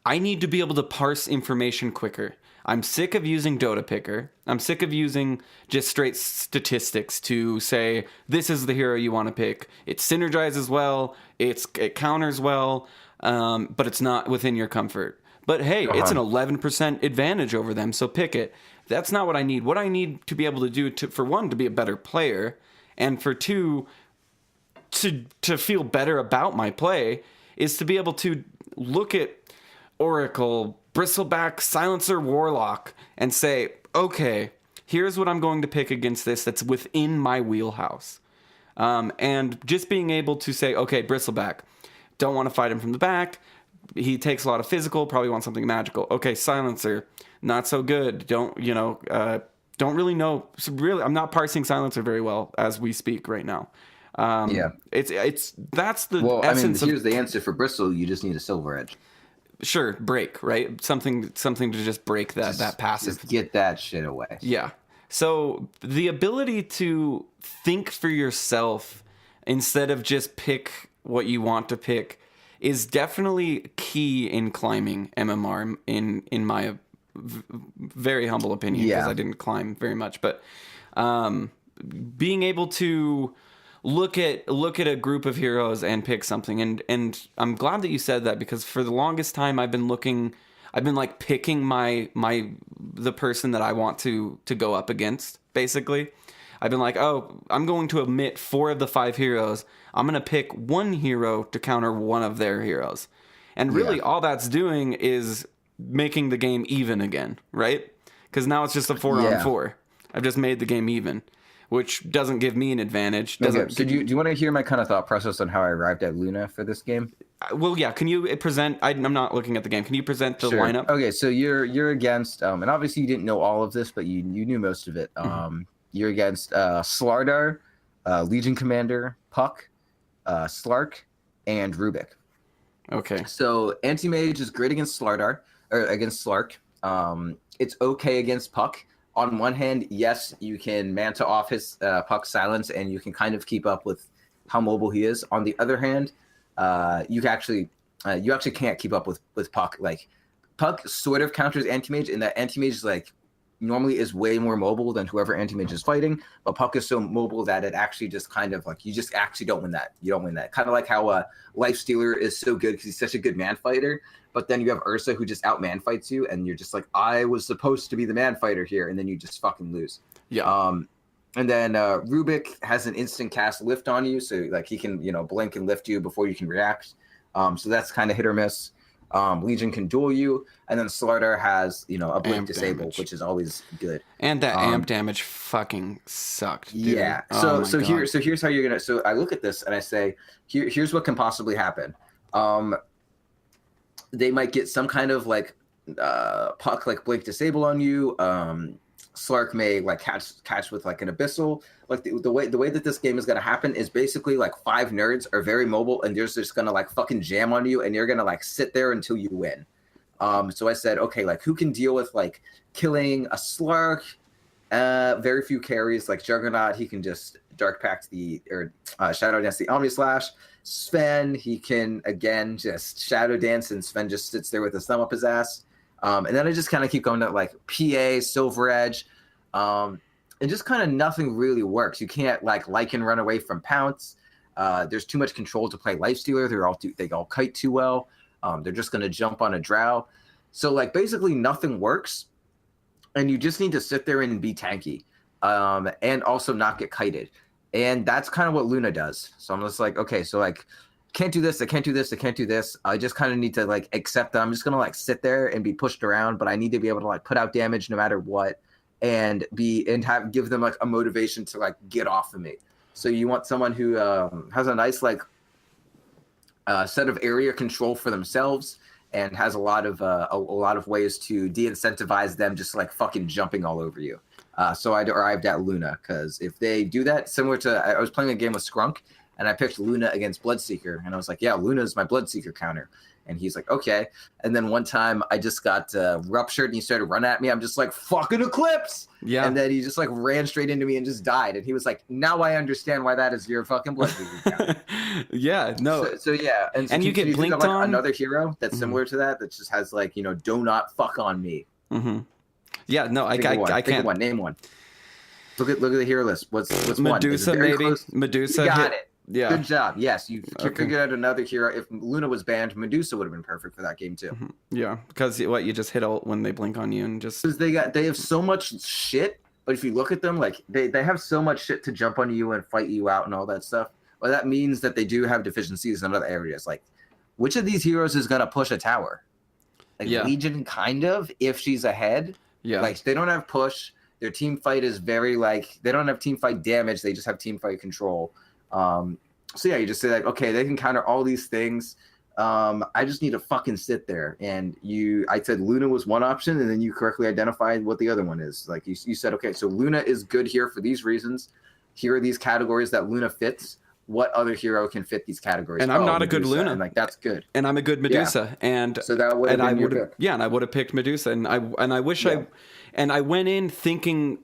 I need to be able to parse information quicker. I'm sick of using Dota Picker. I'm sick of using just straight statistics to say, this is the hero you want to pick. It synergizes well, it counters well, but it's not within your comfort. But hey, it's an 11% advantage over them, so pick it. That's not what I need. What I need to be able to do, for one, to be a better player, and for two, to feel better about my play, is to be able to look at Oracle, Bristleback, Silencer, Warlock, and say, okay, here's what I'm going to pick against this that's within my wheelhouse. And just being able to say, okay, Bristleback, don't want to fight him from the back. He takes a lot of physical, probably wants something magical. Okay, Silencer, not so good. Don't really know. Really, I'm not parsing Silencer very well as we speak right now. That's the essence. Here's the answer for Bristol. You just need a Silver Edge. Sure, break, right? Something to just break that passive. Just get that shit away. Yeah. So the ability to think for yourself instead of just pick what you want to pick is definitely key in climbing MMR in my very humble opinion, because I didn't climb very much, but being able to look at a group of heroes and pick something, and I'm glad that you said that, because for the longest time I've been like picking the person that I want to go up against. Basically, I've been like, oh, I'm going to omit 4 of the 5 heroes. I'm gonna pick one hero to counter one of their heroes, and really all that's doing is making the game even again, right? Because now it's just a 4-on-4. I've just made the game even, which doesn't give me an advantage. So do you want to hear my kind of thought process on how I arrived at Luna for this game? Well, yeah. Can you present? I'm not looking at the game. Can you present the lineup? Okay, so you're against, and obviously you didn't know all of this, but you knew most of it. You're against Slardar, Legion Commander, Puck, Slark, and Rubik. Okay. So Anti-Mage is great against Slardar, or against Slark. It's okay against Puck. On one hand, yes, you can Manta off his Puck silence, and you can kind of keep up with how mobile he is. On the other hand, you actually can't keep up with Puck. Like, Puck sort of counters Anti-Mage, and that Anti-Mage is like normally is way more mobile than whoever anti-mage is fighting, but Puck is so mobile that it actually just kind of like, you just actually don't win that. You don't win that. Kind of like how Lifestealer is so good because he's such a good man fighter, but then you have Ursa who just out man fights you, and you're just like, I was supposed to be the man fighter here, and then you just fucking lose. Yeah. And then Rubik has an instant cast lift on you, so like he can, blink and lift you before you can react. So that's kind of hit or miss. Legion can duel you, and then Slardar has, a blink Amp disable, damage. which is always good. And that amp damage fucking sucked, dude. Yeah. Oh my God. Here's how you're gonna. So I look at this and I say, here's what can possibly happen. They might get some kind of like Puck like blink disable on you. Slark may like catch with like an abyssal. Like the way that this game is gonna happen is basically like 5 nerds are very mobile and they're just gonna like fucking jam on you, and you're gonna like sit there until you win. So I said, okay, like who can deal with like killing a Slark? Very few carries. Like Juggernaut, he can just Dark Pact Shadow Dance the Omni Slash. Sven, he can again just Shadow Dance, and Sven just sits there with his thumb up his ass. And then I just kind of keep going to like PA, Silver Edge, and just kind of nothing really works. You can't like Lycan run away from Pounce. There's too much control to play Lifestealer. They all kite too well. They're just going to jump on a Drow. So like basically nothing works, and you just need to sit there and be tanky, and also not get kited. And that's kind of what Luna does. So I'm just like, okay, so like, can't do this, I can't do this, I can't do this. I just kind of need to like accept that I'm just gonna like sit there and be pushed around, but I need to be able to like put out damage no matter what, and give them like a motivation to like get off of me. So you want someone who has a nice like set of area control for themselves and has a lot of ways to de-incentivize them just like fucking jumping all over you. So I arrived at Luna, because if they do that, similar to I was playing a game with Skrunk, and I picked Luna against Bloodseeker, and I was like, yeah, Luna's my Bloodseeker counter. And he's like, okay. And then one time I just got ruptured, and he started running at me. I'm just like, fucking Eclipse! Yeah. And then he just like ran straight into me and just died. And he was like, now I understand why that is your fucking Bloodseeker counter. Yeah, no. So yeah. And you get blinked like, on? another hero that's similar to that just has like, do not fuck on me. Mm-hmm. Yeah, no, I can't. Think of one. Name one. Look at the hero list. What's Medusa, one? maybe. Close. Medusa. You got it. Yeah. Good job. Yes, you figured out another hero. If Luna was banned, Medusa would have been perfect for that game too. Mm-hmm. Yeah, because you just hit ult when they blink on you and just. Because they have so much shit, but if you look at them, like they have so much shit to jump on you and fight you out and all that stuff. Well, that means that they do have deficiencies in other areas. Like, which of these heroes is gonna push a tower? Like Legion, kind of, if she's ahead. Yeah. Like they don't have push. Their team fight is very like they don't have team fight damage. They just have team fight control. So yeah, you just say like, okay, they can counter all these things. I just need to fucking sit there. And I said Luna was one option, and then you correctly identified what the other one is. Like you said, okay, so Luna is good here for these reasons. Here are these categories that Luna fits. What other hero can fit these categories? And I'm not a good Luna. And like that's good. And I'm a good Medusa. Yeah. And so that would have been your pick. Yeah, and I would have picked Medusa. And I wish I went in thinking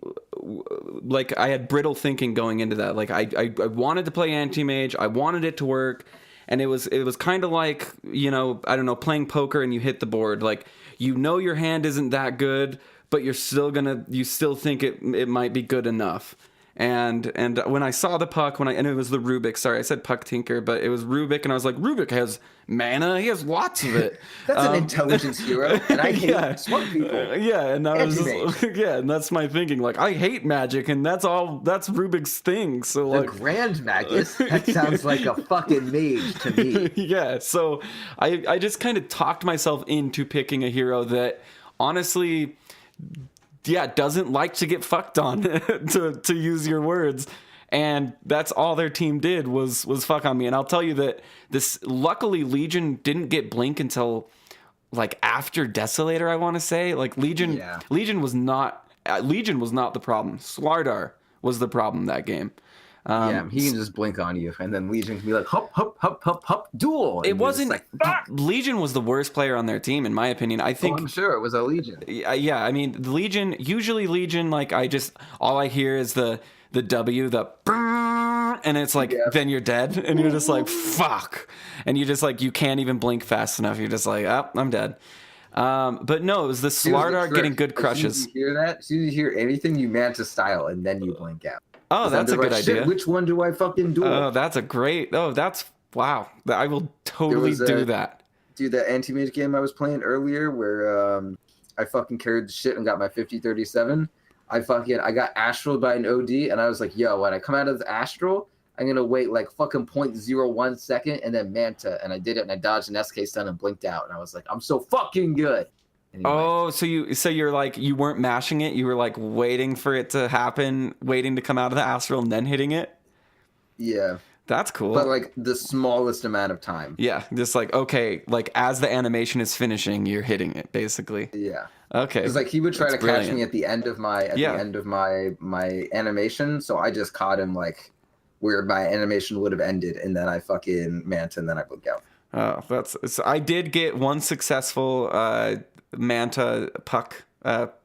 like I had brittle thinking going into that. Like I wanted to play anti-mage. I wanted it to work. And it was kind of like, I don't know, playing poker and you hit the board. Like, your hand isn't that good, but you still think it might be good enough. And when I saw the Puck, and it was the Rubik, sorry, I said Puck Tinker, but it was Rubik, and I was like, Rubik has mana, he has lots of it. That's an intelligence hero, and I hate smart people. And I was and that's my thinking. Like, I hate magic, and that's Rubik's thing. So like, the Grand Magus, that sounds like a fucking mage to me. Yeah, so I just kind of talked myself into picking a hero that honestly, doesn't like to get fucked on, to use your words. And that's all their team did was fuck on me. And I'll tell you that luckily Legion didn't get blink until like after Desolator, I want to say. Like Legion was not the problem. Slardar was the problem that game. He can just blink on you, and then Legion can be like, hop, hop, hop, hop, hop, duel. It wasn't like, Legion was the worst player on their team, in my opinion. I think. I'm sure it was a Legion. Yeah, I mean, usually Legion, like all I hear is the W, and it's like, then you're dead, and you're just like, fuck, and you just like, you can't even blink fast enough. You're just like, oh, I'm dead. But no, it was the Slardar getting good crushes. As soon as you hear that, as soon as you hear anything, you Manta style, and then you blink out. Oh, that's a good idea. Which one do I fucking do? Oh, that's a great. Oh, that's wow. I will totally do that. Dude, that anti-mage game I was playing earlier, where I fucking carried the shit and got my 50-37. I got astraled by an OD, and I was like, yo, when I come out of the astral, I'm gonna wait like fucking 0.01 second and then Manta, and I did it, and I dodged an SK stun and blinked out, and I was like, I'm so fucking good. Anyway. Oh, so you're like, you weren't mashing it, you were like waiting for it to happen, waiting to come out of the astral and then hitting it? Yeah. That's cool. But like the smallest amount of time. Yeah, just like, okay, like as the animation is finishing, you're hitting it basically. Yeah. Okay. Because like he would try to brilliant. catch me at the end of my animation, so I just caught him like where my animation would have ended, and then I fucking Manta, and then I blink out. Oh, I did get one successful Manta puck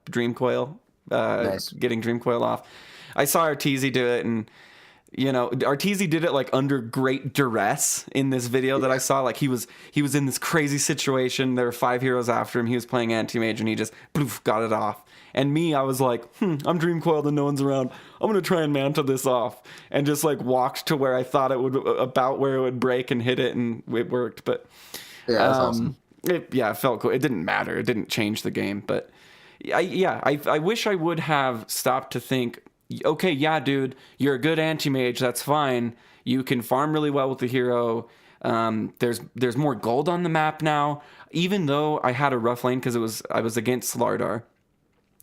dream coil, nice. Getting dream coil off. I saw Arteezy do it, and you know, Arteezy did it like under great duress in this video that I saw. Like he was in this crazy situation. There were 5 heroes after him. He was playing anti-mage, and he just poof, got it off. And me, I was like, I'm dream coiled and no one's around. I'm gonna try and Manta this off, and just like walked to where I thought it would, about where it would break, and hit it, and it worked. But yeah, that's awesome. It felt cool. It didn't matter. It didn't change the game. But I wish I would have stopped to think, okay, yeah, dude, you're a good anti-mage. That's fine. You can farm really well with the hero. There's more gold on the map now. Even though I had a rough lane because I was against Slardar.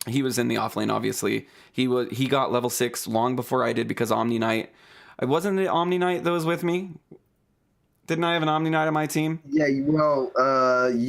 He was in the off lane, obviously. He got level 6 long before I did because Omni Knight. I wasn't the Omni Knight that was with me. Didn't I have an Omni Knight on my team? Yeah, you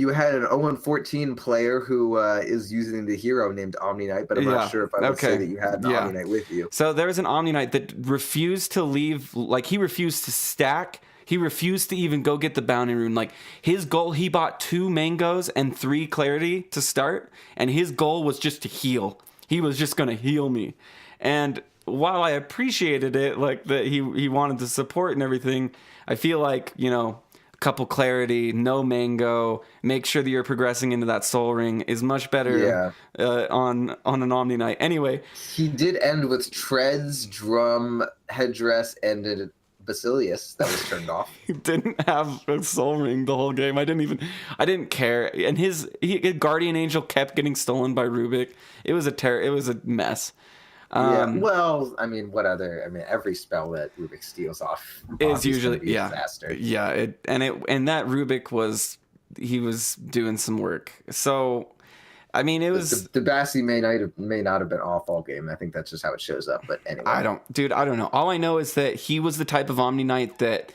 had an 0-14 player who is using the hero named Omni Knight, but I'm not sure if I would say that you had an Omni Knight with you. So there was an Omni Knight that refused to leave, like he refused to stack. He refused to even go get the bounty rune. Like his goal, he bought 2 mangoes and 3 clarity to start, and his goal was just to heal. He was just going to heal me. And while I appreciated it, like that he wanted to support and everything, I feel like, you know, a couple clarity, no mango, make sure that you're progressing into that soul ring is much better on an Omni Knight. Anyway. He did end with treads, drum, headdress, and a Basilius that was turned off. He didn't have a soul ring the whole game. I didn't care. And his guardian angel kept getting stolen by Rubik. It was a mess. Well, I mean, every spell that Rubik steals off is usually a disaster. Yeah, and that Rubik was doing some work. So I mean, it was the Bassi may not have been off all game. I think that's just how it shows up. But anyway, I don't know. All I know is that he was the type of Omni Knight that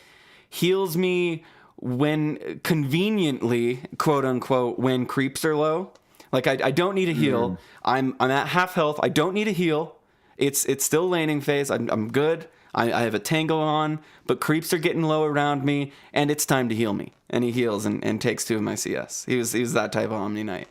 heals me when conveniently, quote unquote, when creeps are low. Like I don't need a heal. I'm at half health. I don't need a heal. It's still laning phase. I'm good. I have a tango on, but creeps are getting low around me, and it's time to heal me. And he heals and takes 2 of my CS. He was that type of Omni Knight.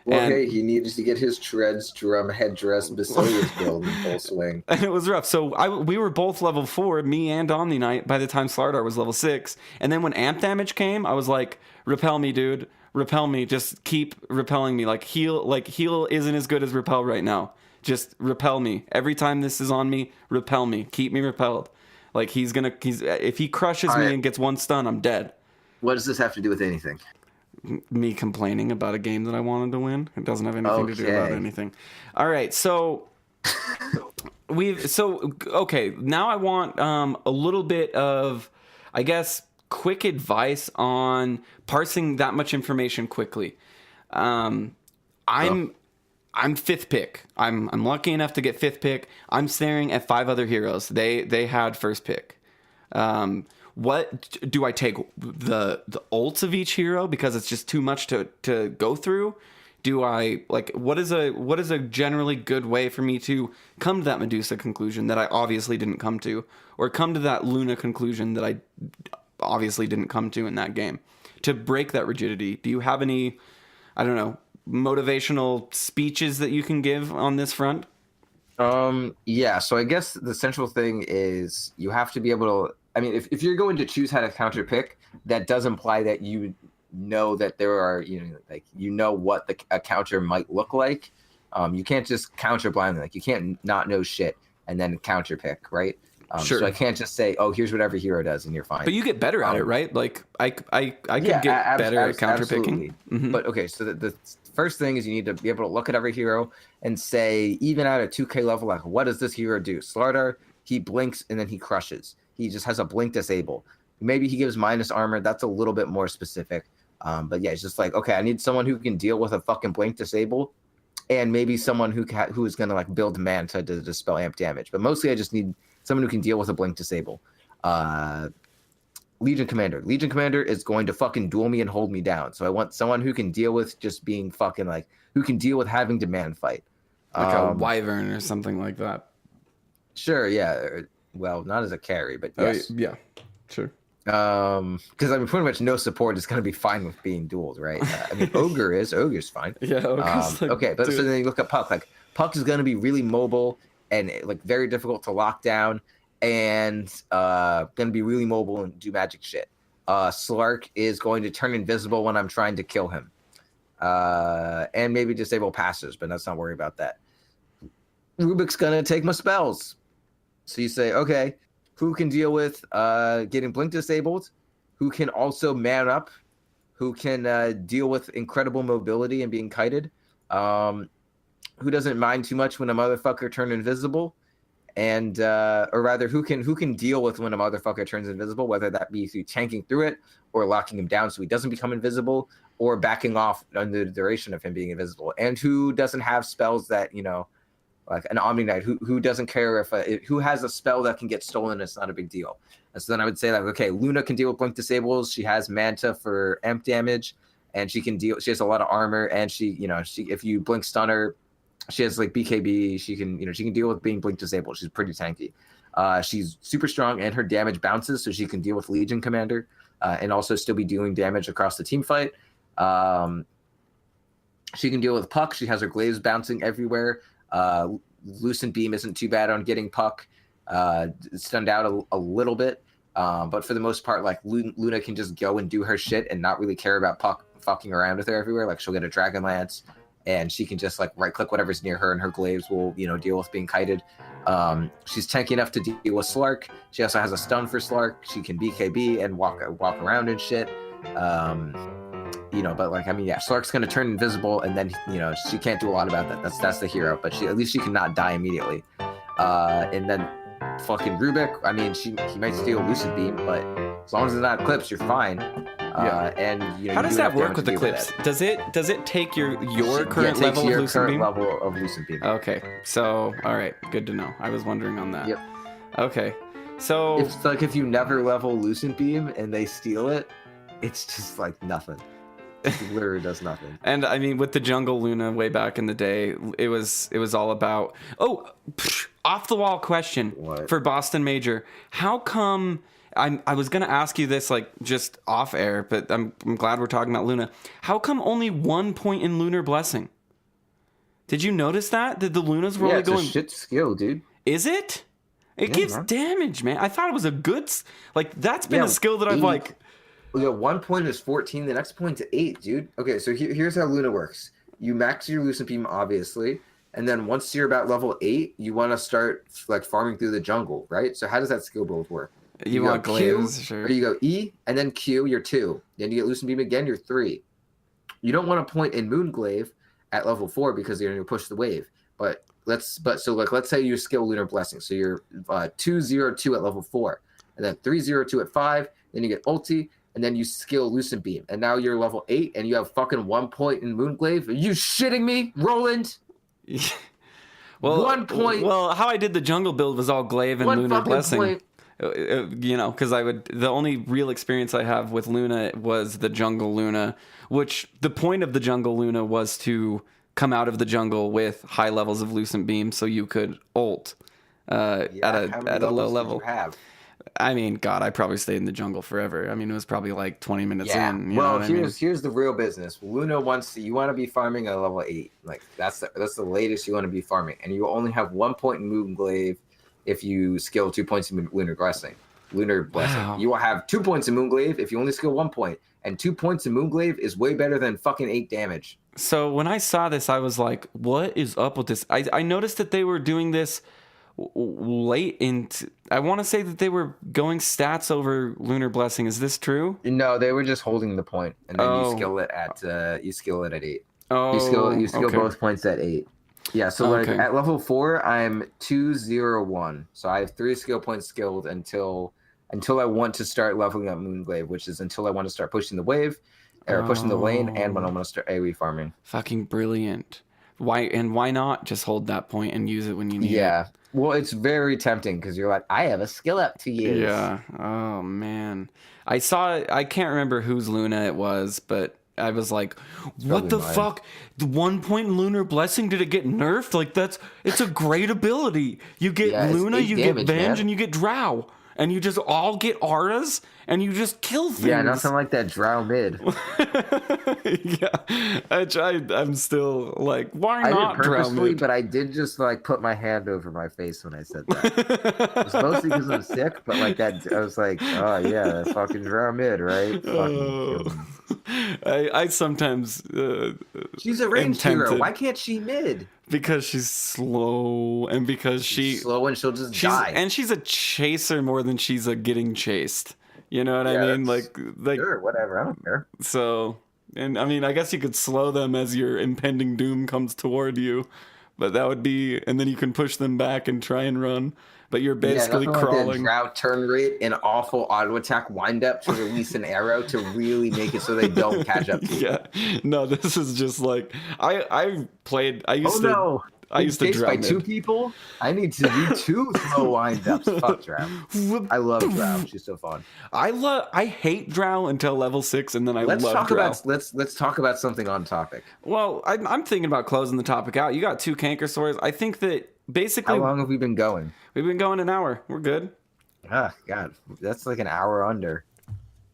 Well, hey, he needed to get his treads, drum, headdress, Basilius build in full swing. And it was rough. So we were both level 4, me and Omni Knight, by the time Slardar was level 6. And then when amp damage came, I was like, repel me, dude. Repel me. Just keep repelling me. Like heal isn't as good as repel right now. Just repel me. Every time this is on me, repel me. Keep me repelled. Like if he crushes me and gets 1 stun, I'm dead. What does this have to do with anything? Me complaining about a game that I wanted to win. It doesn't have anything to do about anything. All right, so okay. Now I want a little bit of, I guess, quick advice on parsing that much information quickly. I'm 5th pick. I'm lucky enough to get 5th pick. I'm staring at 5 other heroes. They had 1st pick. What do I take? The ults of each hero because it's just too much to go through? Do I what is a generally good way for me to come to that Medusa conclusion that I obviously didn't come to, or come to that Luna conclusion that I obviously didn't come to in that game, to break that rigidity? Do you have any, I don't know, motivational speeches that you can give on this front? Yeah, so I guess the central thing is you have to be able to, I mean, if you're going to choose how to counter pick, that does imply that you know that there are, what a counter might look like. You can't just counter blindly. Like, you can't not know shit and then counter pick, right? Sure. So I can't just say, oh, here's what every hero does, and you're fine. But you get better at it, right? Like, I could get better at counter picking. Mm-hmm. But okay, so the first thing is you need to be able to look at every hero and say, even at a 2K level, like, what does this hero do? Slardar, he blinks and then he crushes. He just has a blink disable. Maybe he gives minus armor. That's a little bit more specific. But yeah, it's just like, okay, I need someone who can deal with a fucking blink disable, and maybe someone who is going to like build Manta to dispel amp damage. But mostly I just need someone who can deal with a blink disable. Legion Commander. Legion Commander is going to fucking duel me and hold me down. So I want someone who can deal with just being fucking like, who can deal with having to man fight. Like a Wyvern or something like that. Sure, yeah. Well, not as a carry, but yes. Yeah, sure. Because I mean, pretty much no support is going to be fine with being dueled, right? I mean, Ogre's fine. Yeah, Ogre's okay, but so then you look at Puck. Like, Puck is going to be really mobile and like very difficult to lock down, and going to be really mobile and do magic shit. Slark is going to turn invisible when I'm trying to kill him, and maybe disable passers, but let's not worry about that. Rubik's going to take my spells. So you say, okay, who can deal with getting blink disabled, who can also man up, who can deal with incredible mobility and being kited, who doesn't mind too much when a motherfucker turns invisible, and or rather, who can deal with when a motherfucker turns invisible, whether that be through tanking through it or locking him down so he doesn't become invisible, or backing off under the duration of him being invisible, and who doesn't have spells that, like an Omni Knight, who doesn't care who has a spell that can get stolen, it's not a big deal. And so then I would say, like, okay, Luna can deal with blink disables. She has Manta for amp damage, and she has a lot of armor, and she if you blink stun her, she has like BKB. She can deal with being blink disabled. She's pretty tanky. She's super strong, and her damage bounces, so she can deal with Legion Commander, and also still be doing damage across the team fight. She can deal with Puck. She has her glaives bouncing everywhere. Lucent Beam isn't too bad on getting Puck stunned out a little bit, but for the most part, like, Luna can just go and do her shit and not really care about Puck fucking around with her everywhere. Like, she'll get a Dragon Lance, and she can just like right click whatever's near her, and her glaives will deal with being kited. She's tanky enough to deal with Slark. She also has a stun for Slark. She can BKB and walk around and shit. But like, I mean, yeah, Slark's gonna turn invisible, and then she can't do a lot about that. That's the hero, but at least she can not die immediately. And then fucking Rubik, I mean, he might steal Lucid Beam, but as long as it's not Eclipse, you're fine. Yeah. And how does that work with Eclipse? Does it take your current level of Lucid Beam? Level of Lucid Beam. Okay, so all right, good to know. I was wondering on that. Yep. Okay, so it's like if you never level Lucid Beam and they steal it, it's just like nothing. It literally does nothing. And I mean, with the Jungle Luna way back in the day, it was all about off the wall question for Boston Major. How come? I was gonna ask you this like just off air, but I'm glad we're talking about Luna. How come only 1 point in Lunar Blessing? Did you notice that the Lunas were only going? It's a shit skill, dude. Is it? It gives damage, man. I thought it was a good that's been a skill that I've like. Yeah, 1 point is 14. The next point's 8, dude. Okay, so here's how Luna works. You max your Lucent Beam, obviously, and then once you're about level 8, you want to start like farming through the jungle, right? So how does that skill build work? You want glaives, sure. Or you go E and then Q, you're 2. Then you get Lucent Beam again, you're 3. You don't want to point in Moonglaive at level 4 because you're going to push the wave. But let's say you skill Lunar Blessing, so you're 2-0-2 at level 4, and then 3-0-2 at 5. Then you get ulti. And then you skill Lucent Beam. And now you're level 8 and you have fucking 1 point in Moonglaive. Are you shitting me, Roland? Well, 1 point. Well, how I did the jungle build was all glaive and Lunar Blessing. Point. Because the only real experience I have with Luna was the Jungle Luna, which the point of the Jungle Luna was to come out of the jungle with high levels of Lucent Beam so you could ult at a low level. Did you have? I mean, God, I probably stayed in the jungle forever. I mean, it was probably like 20 minutes in. Here's the real business. Luna you want to be farming at level 8. Like that's the latest you want to be farming, and you only have 1 point in Moonglaive if you skill 2 points in Lunar Blessing. Wow. You will have 2 points in Moonglaive if you only skill 1 point, and 2 points in Moonglaive is way better than fucking 8 damage. So when I saw this, I was like, what is up with this? I noticed that they were doing this late into... I want to say that they were going stats over Lunar Blessing. Is this true? No, they were just holding the point, and then you skill it at 8. Oh, you skill okay. both points at 8. Yeah, so like Okay. at level 4, I'm 201. So I have 3 skill points skilled until I want to start leveling up Moonglaive, which is until I want to start pushing the wave, or pushing the lane, and when I'm going to start AoE farming. Fucking brilliant. Why not just hold that point and use it when you need it? Yeah. Well, it's very tempting because you're like, I have a skill up to use. Yeah. Oh man. I can't remember whose Luna it was, but I was like, what the mine. fuck? The 1 point Lunar Blessing, did it get nerfed? Like it's a great ability. You get Yeah, it's Luna, 8 you damage, get Venge, man. and you get Drow. And you just all get auras, and you just kill things. Yeah, nothing like that drow mid. Yeah. I'm still like, why I not did Drow purposely, mid? but I did just like put my hand over my face when I said that. It was mostly because I'm sick, but like that, I was like, oh yeah, that's fucking drow mid, right? Fucking kill him. I sometimes She's a ranged hero. tempted. Why can't she mid? because she's slow and because She's slow and she'll just die. and she's a chaser more than she's a getting chased. You know what I Yeah, mean? Like Sure, whatever. I don't care. so. And I mean, I guess you could slow them as your impending doom comes toward you, but that would be, and then you can push them back and try and run. But you're basically nothing like that crawling. drought turn rate and awful auto attack wind up to release an arrow to really make it so they don't catch up to you. Yeah, no, this is just like I used to. I used to chased by drown 2 it. people. I need to do 2 slow wind ups. Fuck Drow. I love Drow. She's so fun. I hate Drow until level 6, and then Let's love talk Drow. about let's talk about something on topic. Well, I'm thinking about closing the topic out. You got 2 canker swords. I think that basically How long have we been going? we've been going an hour. We're good. Ah, God, that's like an hour under.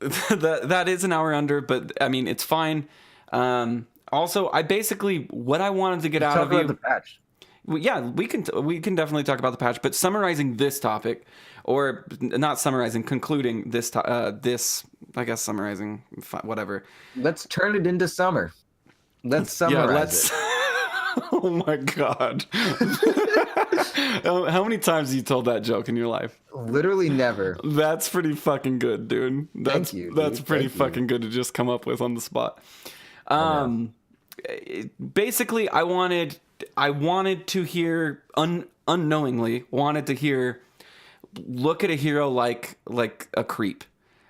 that is an hour under, but I mean it's fine. Also, I basically what I wanted to get out Talk of about you. the patch. Well, yeah, we can definitely talk about the patch, but summarizing this topic, or not summarizing, concluding this I guess summarizing whatever. Let's turn it into summer. Let's summarize it. Oh my god! How many times have you told that joke in your life? Literally never. That's pretty fucking good, dude. That's you, dude. That's pretty Thank you. fucking good to just come up with on the spot. Basically, I wanted to hear unknowingly wanted to hear look at a hero like a creep,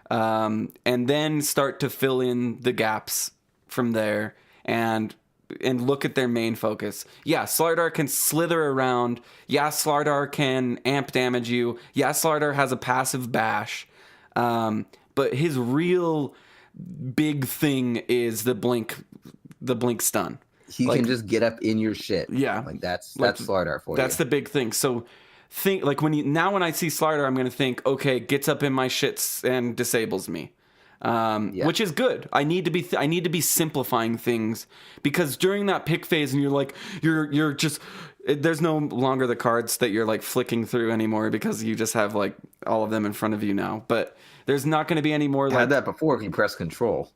and then start to fill in the gaps from there and look at their main focus. Yeah, Slardar can slither around. Yeah, Slardar can amp damage you. Yeah, Slardar has a passive bash, but his real big thing is the blink stun. He can just get up in your shit. Yeah. Like that's Slardar for you. That's the big thing. So think like when I see Slardar, I'm gonna think, okay, gets up in my shits and disables me, which is good. I need to be simplifying things because during that pick phase, and you're just there's no longer the cards that you're like flicking through anymore because you just have like all of them in front of you now. But there's not going to be any more. I had that before if you press control.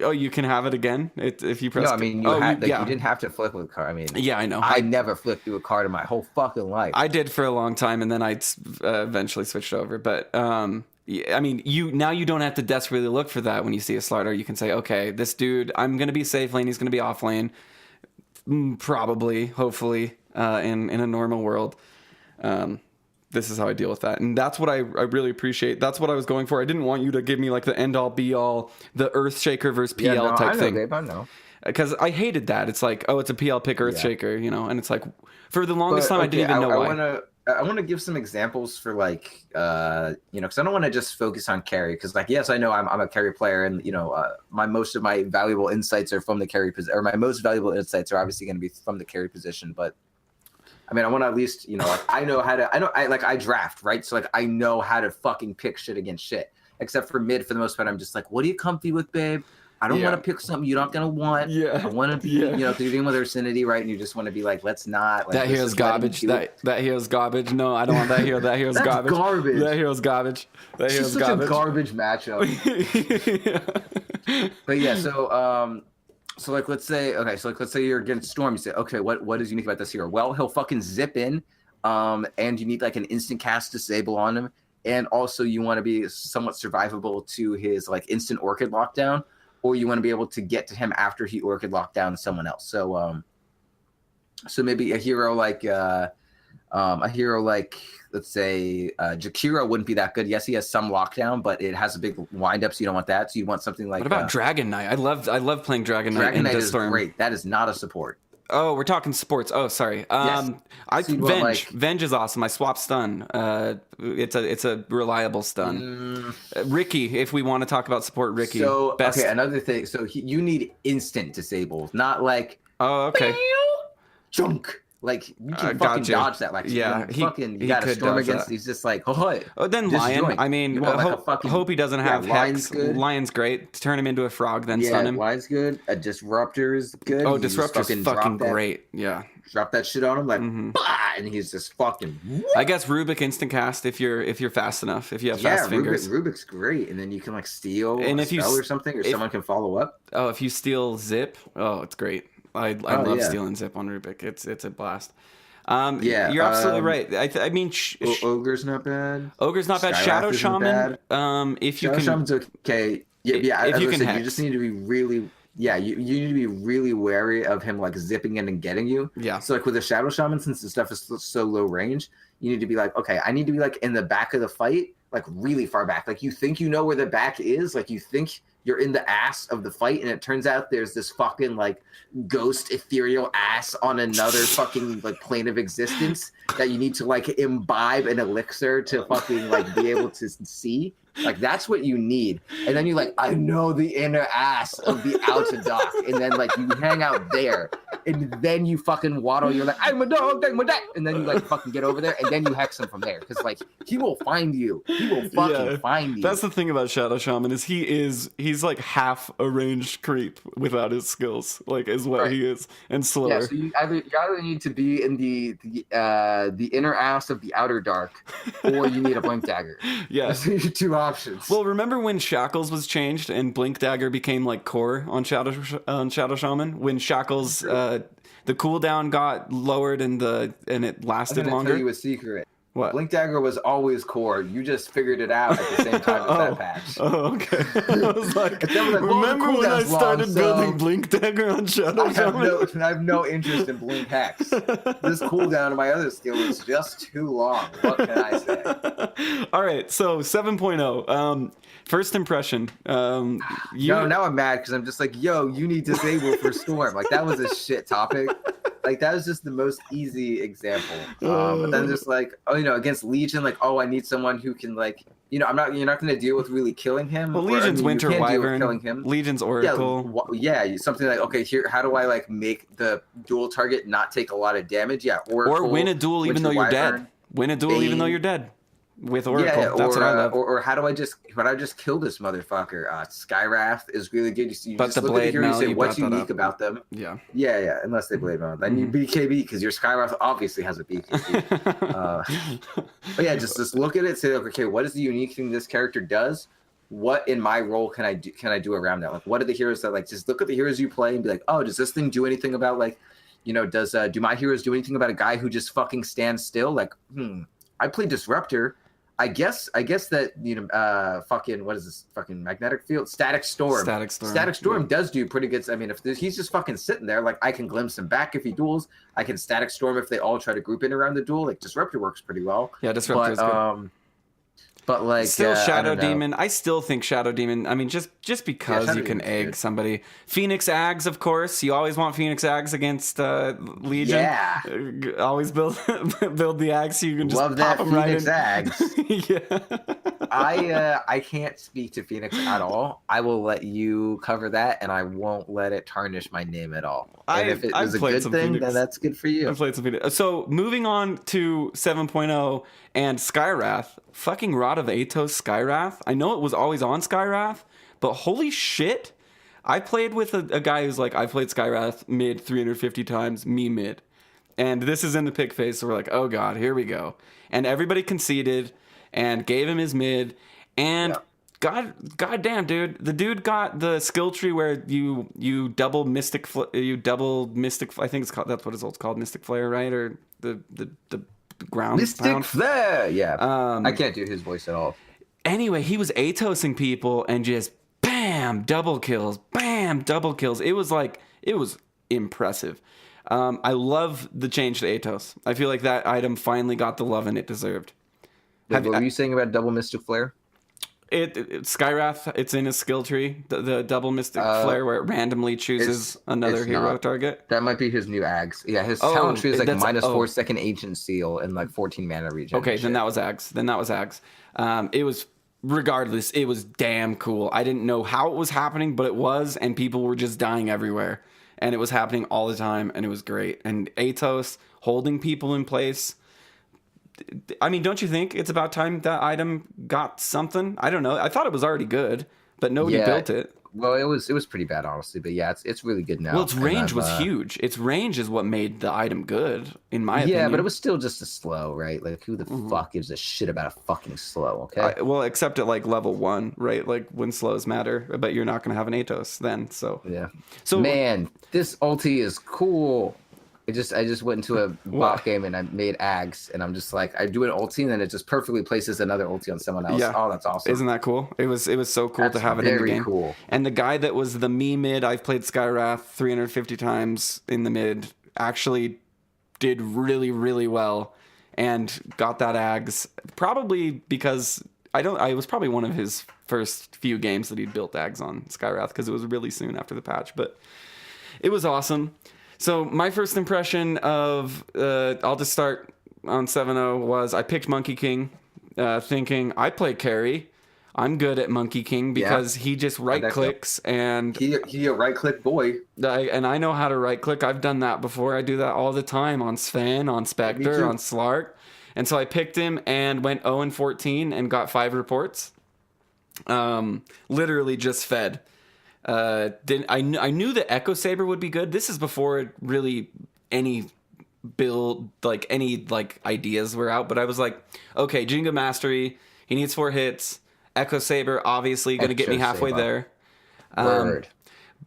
Oh, you can have it again if you press. No, I mean you didn't have to flick with a card. I mean, yeah, I know. I never flicked through a card in my whole fucking life. I did for a long time, and then I eventually switched over. But yeah, I mean, you don't have to desperately look for that when you see a Slardar. You can say, okay, this dude, I'm gonna be safe lane. He's gonna be off lane, probably, hopefully, in a normal world. This is how I deal with that. And that's what I really appreciate. That's what I was going for. I didn't want you to give me like the end all be all, the Earthshaker versus PL type thing. Babe, I know. Because I hated that. It's like, oh, it's a PL pick Earthshaker, and it's like, for the longest time, I didn't even know why. I want to give some examples for like, because I don't want to just focus on carry. Because like, yes, I know I'm a carry player, and most of my valuable insights are from the carry position, or my most valuable insights are obviously going to be from the carry position, but. I mean, I want to at least, like, I draft, right? So, like, I know how to fucking pick shit against shit. Except for mid, for the most part, I'm just like, what are you comfy with, babe? I don't Yeah. want to pick something you're not gonna want. Yeah. I want to be, Yeah. you know, you're dealing with her vicinity, right? And you just want to be like, let's not. Like, That let's hero's just let him garbage. do it. That hero's garbage. No, I don't want that hero. That hero's That's garbage. garbage. That hero's garbage. That It's hero's just such garbage. a garbage matchup. But yeah, so like let's say you're against Storm. You say, okay, what is unique about this hero? Well, he'll fucking zip in, and you need like an instant cast disable on him, and also you want to be somewhat survivable to his like instant Orchid lockdown, or you want to be able to get to him after he Orchid locked down someone else. So maybe a hero like let's say Jakiro wouldn't be that good. Yes, he has some lockdown, but it has a big windup, so you don't want that. So you want something like What about Dragon Knight? I love playing Dragon Knight. Dragon Knight is Storm. great. That is not a support. Oh, we're talking sports. Oh, sorry. Yes. So you'd want, Venge is awesome. I swap stun. It's a reliable stun. Ricky, if we want to talk about support, Ricky. So best. okay, another thing. So you need instant disables, not like Oh, okay. junk. Like you can fucking gotcha. dodge that. Like Yeah, you got a could Storm dodge against. that. He's just like, oh, Then Lion. disjoint. I mean, You want, like, a fucking- hope he doesn't have Lion's Hex. good. Lion's great. Turn him into a frog, then yeah, stun him. Lion's good. A Disruptor is good. Oh, You just Disruptor's fucking drop that- great. Yeah. Drop that shit on him, like, bah, and he's just fucking. I guess Rubik instant cast if you're fast enough. If you have fast fingers. Rubik's great, and then you can like steal And a if you spell s- or something, or if- someone can follow up. Oh, if you steal Zip, oh, it's great. I love yeah. stealing Zip on Rubik. It's a blast. Yeah, you're absolutely right. I mean, Ogre's not bad. Ogre's not bad. Skyrath Shadow isn't Shaman. bad. If you Shadow can, Shaman's okay. Yeah. if As you I can said, hex. you just need to be really. Yeah, you need to be really wary of him like zipping in and getting you. Yeah. So like with the Shadow Shaman, since the stuff is so low range, you need to be like, okay, I need to be like in the back of the fight, like really far back. Like you think you know where the back is, like you think you're in the ass of the fight, and it turns out there's this fucking like ghost ethereal ass on another fucking like plane of existence that you need to like imbibe an elixir to fucking like be able to see. Like that's what you need. And then you like, I know the inner ass of the outer dock. And then like you hang out there. And then you fucking waddle. You're like, I'm a dog, I'm a dog. And then you like fucking get over there. And then you hex him from there. Because like he will find you. He will fucking find you. That's the thing about Shadow Shaman is he's like half a ranged creep without his skills. Like is what Right. he is, and slower. Yeah, so you either need to be in the inner ass of the outer dark, or you need a blink dagger. Yeah. Those are your two options. Well, remember when Shackles was changed and Blink Dagger became like core on Shadow Shaman? When Shackles, the cooldown got lowered and it lasted I'm gonna longer. tell you a secret. What? Blink dagger was always core. You just figured it out at the same time as that patch. Oh, okay. I was like, It's never like, well, the remember when I cooldown's long, started so- building Blink Dagger on Shadow Shaman? I have no interest in blink hex. This cooldown of my other skill is just too long. What can I say? All right, so 7.0. First impression. No, now I'm mad because I'm just like, yo, you need disable for Storm. Like that was a shit topic. Like that was just the most easy example. But then just like, oh, against Legion, like, oh, I need someone who can like, you're not going to deal with really killing him. Well, Or, I Legion's mean, you Winter can deal with Wyvern. killing him. Legion's Oracle. Yeah, something like, okay, here, how do I like make the dual target not take a lot of damage? Yeah, Or win a duel even Winter though you're Wyvern, dead. Win a duel even though Bane. you're dead. With Oracle. Yeah, That's what I love. or how do I just kill this motherfucker? Skywrath is really good. You But just the look at blade it here and mail, you say you what's brought that unique up. about them. Yeah. Yeah, unless they blade mail. Then you BKB because your Skywrath obviously has a BKB. But yeah, just look at it, say, okay, what is the unique thing this character does? What in my role can I do around that? Like, what are the heroes that like just look at the heroes you play and be like, oh, does this thing do anything about like, do my heroes do anything about a guy who just fucking stands still? Like, I play Disruptor. I guess that fucking what is this fucking magnetic field? Static Storm. Static Storm does do pretty good. I mean, if he's just fucking sitting there, like I can glimpse him back if he duels. I can Static Storm if they all try to group in around the duel. Like Disruptor works pretty well. Yeah, Disruptor is good. But like still Shadow I don't know. Demon. I still think Shadow Demon. I mean, just because Shadow you can Demon's egg good. somebody. Phoenix Ags, of course. You always want Phoenix Ags against Legion. Yeah. Always build the Ags so you can just Love pop that them right Phoenix in. Ags. Yeah. I can't speak to Phoenix at all. I will let you cover that, and I won't let it tarnish my name at all. And if it I've was a played good some thing, Phoenix. then that's good for you. I played some video. So moving on to 7.0 and Skywrath, fucking Rod of Atos Skywrath. I know it was always on Skywrath, but holy shit, I played with a guy who's like, I played Skywrath mid 350 times, me mid. And this is in the pick phase, so we're like, oh god, here we go. And everybody conceded and gave him his mid. And god damn, dude, the dude got the skill tree where you double mystic, I think it's called, that's what it's called, Mystic Flare, right? Or the ground Mystic Flare. Yeah, I can't do his voice at all. Anyway, he was Atosing people and just bam, double kills, bam, double kills. It was impressive. I love the change to Atos. I feel like that item finally got the love it deserved. What were you saying about double Mystic Flare? It Skywrath, it's in his skill tree, the double Mystic Flare, where it randomly chooses another hero target. That might be his new Ags. Yeah, his talent tree is like minus 4 second Ancient Seal and like 14 mana regen. Okay, then that was Ags. It was, regardless, it was damn cool. I didn't know how it was happening, but it was, and people were just dying everywhere. And it was happening all the time, and it was great. And Atos holding people in place. I mean, don't you think it's about time that item got something? I don't know. I thought it was already good, but nobody built it. Well, it was pretty bad, honestly. But yeah, it's really good now. Well, its range was huge. Its range is what made the item good, in my opinion. Yeah, but it was still just a slow, right? Like, who the fuck gives a shit about a fucking slow, okay? Well, except at, like, level 1, right? Like, when slows matter. But you're not going to have an Atos then, so... Yeah. So, man, this ulti is cool. I just went into a bot game and I made Ags, and I'm just like, I do an ulti, and then it just perfectly places another ulti on someone else. Yeah. Oh, that's awesome. Isn't that cool? It was so cool to have it in the game. Very cool. And the guy that was the me mid, I've played Skywrath 350 times in the mid, actually did really, really well and got that Ags, probably because I was probably one of his first few games that he'd built Ags on Skywrath, because it was really soon after the patch, but it was awesome. So my first impression of, I'll just start on 7-0, was I picked Monkey King, thinking I play carry. I'm good at Monkey King because he just right clicks and he a right click boy. And I know how to right click. I've done that before. I do that all the time on Sven, on Spectre, on Slark. And so I picked him and went 0-14 and got 5 reports. Literally just fed. I knew the Echo Saber would be good. This is before really any build, like any like ideas were out, but I was like, okay, Jingo Mastery, he needs 4 hits. Echo Saber obviously going to get me halfway there. Word.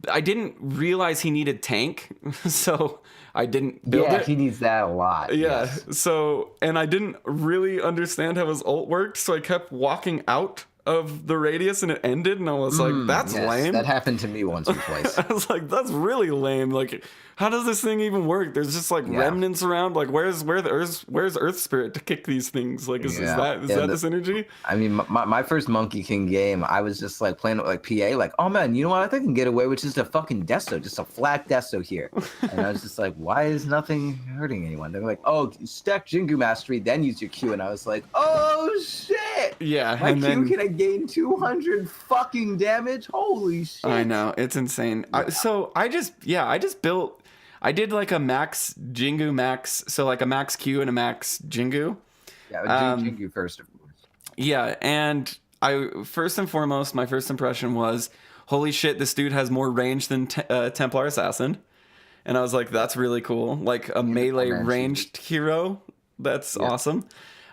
I didn't realize he needed tank, so I didn't build it. Yeah, he needs that a lot. Yeah, yes. So, and I didn't really understand how his ult worked, so I kept walking out of the radius and it ended, and I was like, that's lame. That happened to me once or twice. I was like, that's really lame. Like, how does this thing even work? There's just like remnants around. Like, where's Earth Spirit to kick these things? Like, is that the synergy? I mean, my first Monkey King game, I was just like playing with like PA, like, oh man, you know what? I think I can get away with just a fucking Desto, just a flat Desto here. And I was just like, why is nothing hurting anyone? They're like, oh, stack Jingu Mastery, then use your Q. And I was like, oh shit. Yeah. My Q can gain 200 fucking damage. Holy shit. I know, it's insane. So I just built. I did like a max Jingu max, so like a max Q and a max Jingu. Yeah, Jingu first, of course. Yeah, and first and foremost, my first impression was, holy shit, this dude has more range than Templar Assassin. And I was like, that's really cool. Like a melee ranged hero. That's awesome.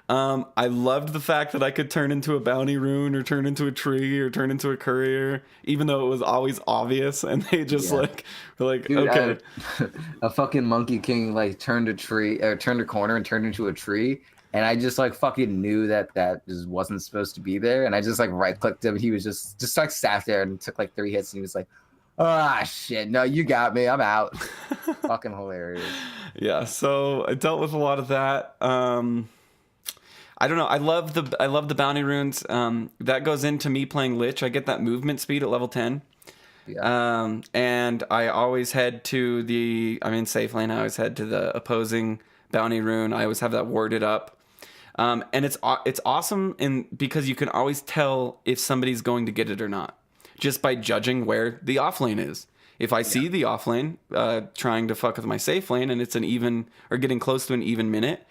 I loved the fact that I could turn into a bounty rune or turn into a tree or turn into a courier, even though it was always obvious. And they just were like, dude, okay. A fucking Monkey King like turned a corner and turned into a tree. And I just like fucking knew that just wasn't supposed to be there. And I just like right clicked him. He was just like sat there and took like 3 hits. And he was like, ah, shit. No, you got me. I'm out. Fucking hilarious. Yeah. So I dealt with a lot of that. I don't know. I love the bounty runes. That goes into me playing Lich. I get that movement speed at level 10. Yeah. And I always head to I'm in safe lane. I always head to the opposing bounty rune. I always have that warded up. And it's awesome because you can always tell if somebody's going to get it or not, just by judging where the off lane is. If I see the off lane trying to fuck with my safe lane and it's an even or getting close to an even minute,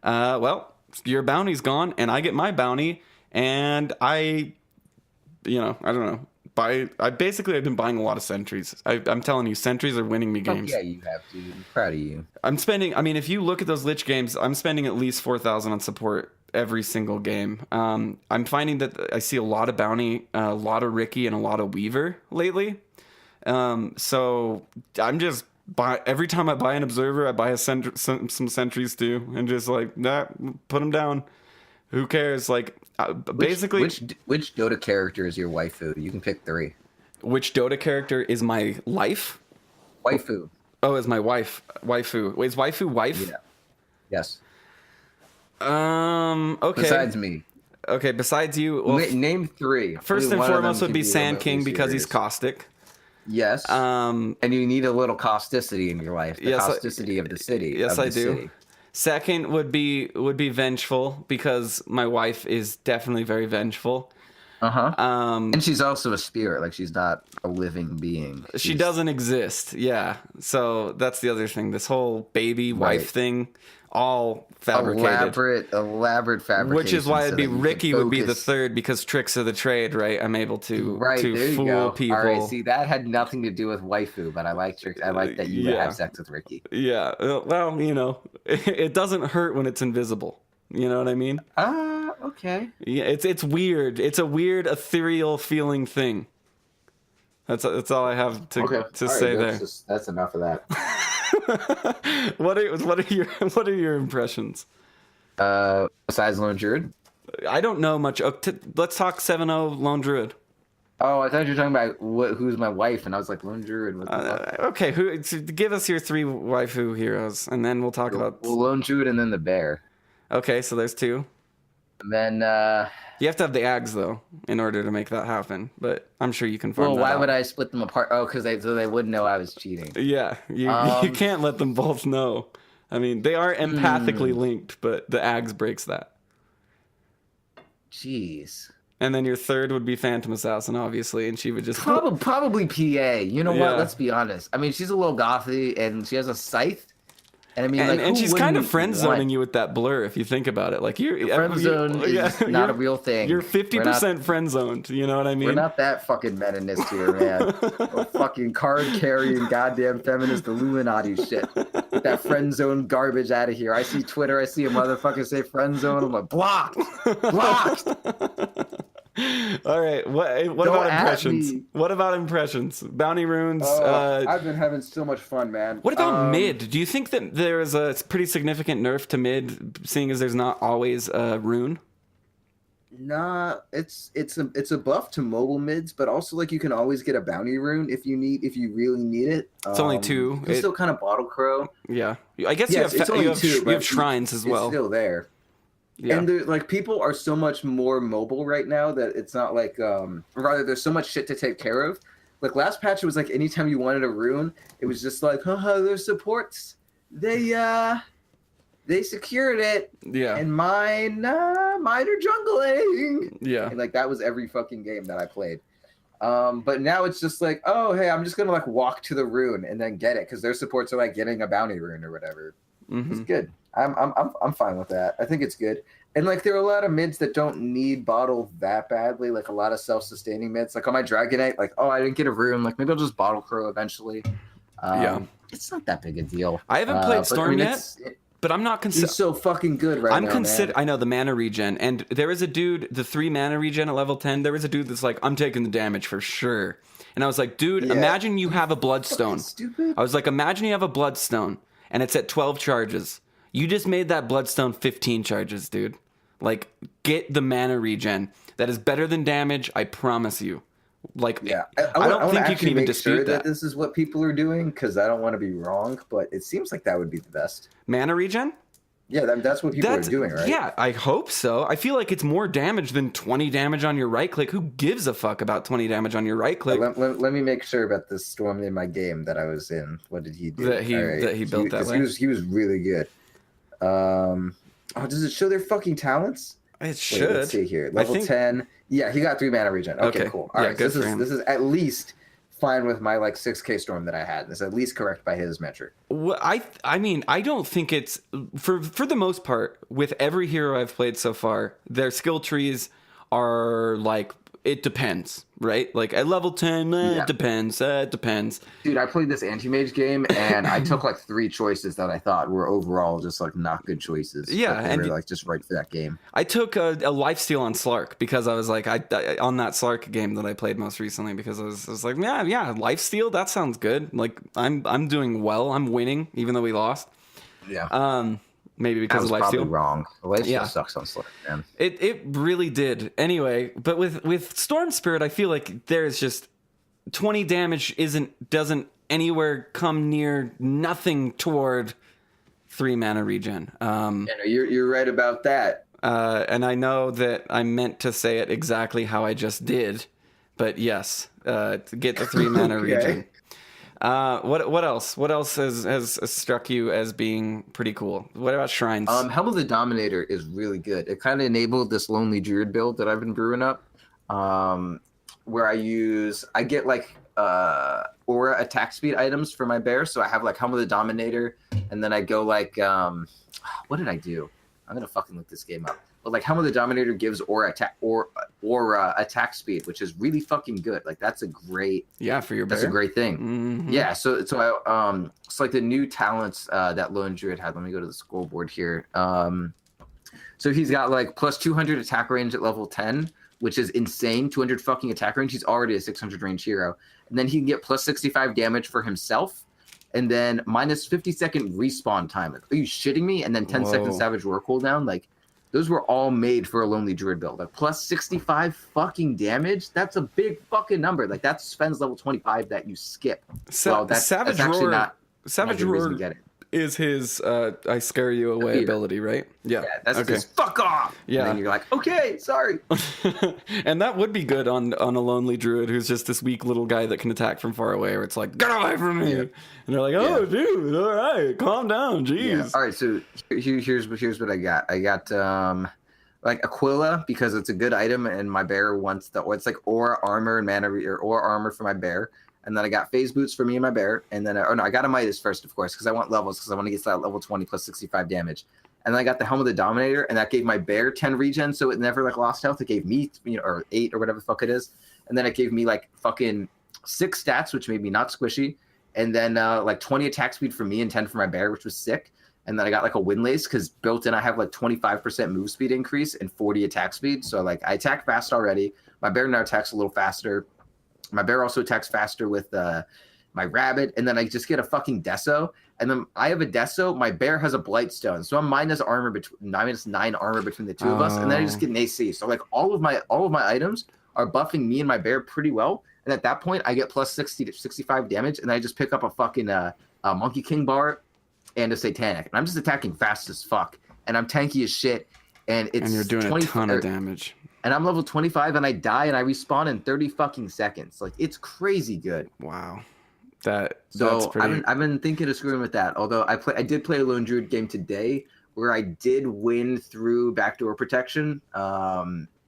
well, your bounty's gone and I get my bounty, and I don't know, buy. I've been buying a lot of sentries. I'm telling you, sentries are winning me games. Yeah, you have to. I'm proud of you. I'm spending. I mean, if you look at those Lich games, I'm spending at least 4,000 on support every single game. I'm finding that I see a lot of bounty, a lot of Ricky, and a lot of Weaver lately. So I'm just every time I buy an observer, I buy some sentries too, and just like put them down. Who cares? Like basically, which Dota character is your waifu? You can pick 3. Which Dota character is my life? Waifu. Oh, is my wife waifu? Wait, is waifu wife? Yeah. Yes. Okay. Besides me. Okay, besides you. Well, name 3. First and foremost would be Sand King because he's caustic. Yes. And you need a little causticity in your life. The causticity of the city. Yes, I do. City. Second would be vengeful because my wife is definitely very vengeful. And she's also a spirit. Like, she's not a living being. She doesn't exist. Yeah. So that's the other thing. This whole baby wife thing, all fabricated. Elaborate fabrication. Which is why Ricky would be the third, because tricks of the trade, right? I'm able to fool people. All right, see, that had nothing to do with waifu, but I like tricks. I like that you would have sex with Ricky. Yeah. Well, you know, it doesn't hurt when it's invisible. You know what I mean? Okay. Yeah, it's weird. It's a weird ethereal feeling thing. That's all I have to say there. That's enough of that. What are your impressions? Besides Lone Druid? I don't know much. Let's talk 7-0 Lone Druid. Oh, I thought you were talking about who's my wife, and I was like, Lone Druid. What the fuck? Okay, give us your 3 waifu heroes, and then we'll talk about... Well, Lone Druid and then the bear. Okay, so there's 2. And then... You have to have the Ags, though, in order to make that happen. But I'm sure you can farm that out. Well, why would I split them apart? Oh, because so they wouldn't know I was cheating. Yeah, you can't let them both know. I mean, they are empathically linked, but the Ags breaks that. Jeez. And then your third would be Phantom Assassin, obviously, and she would just... Probably PA. You know what? Let's be honest. I mean, she's a little gothy, and she has a scythe. And I mean, and she's kind of friend zoning you with that blur, if you think about it. Like friend zone is not a real thing. You're 50% friend zoned. You know what I mean? We're not that fucking meninist here, man. Fucking card carrying goddamn feminist Illuminati shit. Get that friend zone garbage out of here. I see Twitter. I see a motherfucker say friend zone. I'm like, blocked. All right. What about impressions? What about impressions? Bounty runes. I've been having so much fun, man. What about mid? Do you think that there is a pretty significant nerf to mid, seeing as there's not always a rune? Nah, it's a buff to mobile mids, but also like you can always get a bounty rune if you really need it. It's only 2. You can still kind of bottle crow. Yeah, I guess you have shrines as well. It's still there. Yeah. And like people are so much more mobile right now that it's not like rather there's so much shit to take care of. Like last patch it was like anytime you wanted a rune, it was just like, there's supports. They secured it. Yeah. And mine are jungling. Yeah. And like that was every fucking game that I played. But now it's just like, oh hey, I'm just gonna like walk to the rune and then get it because their supports are like getting a bounty rune or whatever. Mm-hmm. It's good. I'm fine with that. I think it's good. And like there are a lot of mids that don't need bottle that badly, like a lot of self-sustaining mids. Like on my Dragonite, like, I didn't get a rune, like maybe I'll just bottle crow eventually. It's not that big a deal. I haven't played Storm yet. But I'm not He's so fucking good now. I know the mana regen, and there is a dude, the 3 mana regen at level 10. There is a dude that's like, I'm taking the damage for sure. And I was like, dude, imagine you have a bloodstone. Stupid. I was like, imagine you have a bloodstone, and it's at 12 charges. You just made that bloodstone 15 charges, dude. Like, get the mana regen. That is better than damage, I promise you. Like, I don't think you can even dispute that. This is what people are doing, because I don't want to be wrong, but it seems like that would be the best. Mana regen? Yeah, that's what people are doing, right? Yeah, I hope so. I feel like it's more damage than 20 damage on your right click. Who gives a fuck about 20 damage on your right click? Let me make sure about this Storm in my game that I was in. What did he do? That he built that way? He was really good. Does it show their fucking talents? It should. Let's see here. Level 10. Yeah, he got 3 mana regen. Okay, cool. All right, this is at least fine with my like 6k Storm that I had. This is at least correct by his metric. Well, I mean, I don't think it's for the most part with every hero I've played so far. Their skill trees are like it depends, right? Like at level 10, it depends. It depends. Dude, I played this anti-mage game, and I took like 3 choices that I thought were overall just like not good choices. Yeah, and they were like just right for that game. I took a lifesteal on Slark because I was like, I on that Slark game that I played most recently, because I was like, yeah, lifesteal, that sounds good. Like I'm doing well. I'm winning, even though we lost. Yeah. Maybe because of lifesteal. Probably wrong. The lifesteal sucks on Slurp, man. It really did. Anyway, but with Storm Spirit, I feel like there's just 20 damage doesn't anywhere come near nothing toward 3 mana regen. You're right about that. And I know that I meant to say it exactly how I just did, but yes, to get the 3 mana regen. What else? What else has struck you as being pretty cool? What about shrines? Helm of the Dominator is really good. It kind of enabled this Lonely Druid build that I've been brewing up, where I get like aura attack speed items for my bear. So I have like Helm of the Dominator, and then I go like what did I do? I'm gonna fucking look this game up. But like Helm of the Dominator gives aura attack speed, which is really fucking good. Like that's a great for your bear. That's a great thing. Mm-hmm. Yeah. So I it's like the new talents that Lone Druid had. Let me go to the scoreboard here. So he's got like plus 200 attack range at level 10, which is insane. 200 fucking attack range. He's already a 600 range hero, and then he can get plus 65 damage for himself. And then minus 50-second respawn time. Like, are you shitting me? And then 10-second Savage Roar cooldown. Like, those were all made for a Lonely Druid build. Like, plus 65 fucking damage? That's a big fucking number. Like, that's Sven's level 25 that you skip. That's actually not Savage Roar is his I scare you away ability, right? Yeah. That's his fuck off. Yeah. And then you're like, okay, sorry. And that would be good on a Lonely Druid who's just this weak little guy that can attack from far away, where it's like, get away from me. Yeah. And they're like, dude, all right, calm down, jeez. Yeah. All right, so here's what I got. I got like Aquila, because it's a good item, and my bear wants it's like aura armor and mana or aura armor for my bear. And then I got phase boots for me and my bear. And then, I got a Midas first, of course, because I want levels, because I want to get to that level 20 plus 65 damage. And then I got the Helm of the Dominator, and that gave my bear 10 regen, so it never like lost health. It gave me, or 8 or whatever the fuck it is. And then it gave me like fucking 6 stats, which made me not squishy. And then like 20 attack speed for me and 10 for my bear, which was sick. And then I got like a Windlace, because built in I have like 25% move speed increase and 40 attack speed. So like I attack fast already. My bear now attacks a little faster. My bear also attacks faster with my rabbit, and then I just get a fucking Deso. And then I have a Deso. My bear has a Blightstone, so I'm minus 9 armor between the two of us, and then I just get an AC. So like all of my items are buffing me and my bear pretty well. And at that point, I get plus 60 to 65 damage, and I just pick up a fucking a Monkey King bar and a Satanic, and I'm just attacking fast as fuck, and I'm tanky as shit. And you're doing a ton of damage. And I'm level 25, and I die, and I respawn in 30 fucking seconds. Like, it's crazy good. Wow. That's pretty... I've been thinking of screwing with that. Although I did play a Lone Druid game today where I did win through backdoor protection.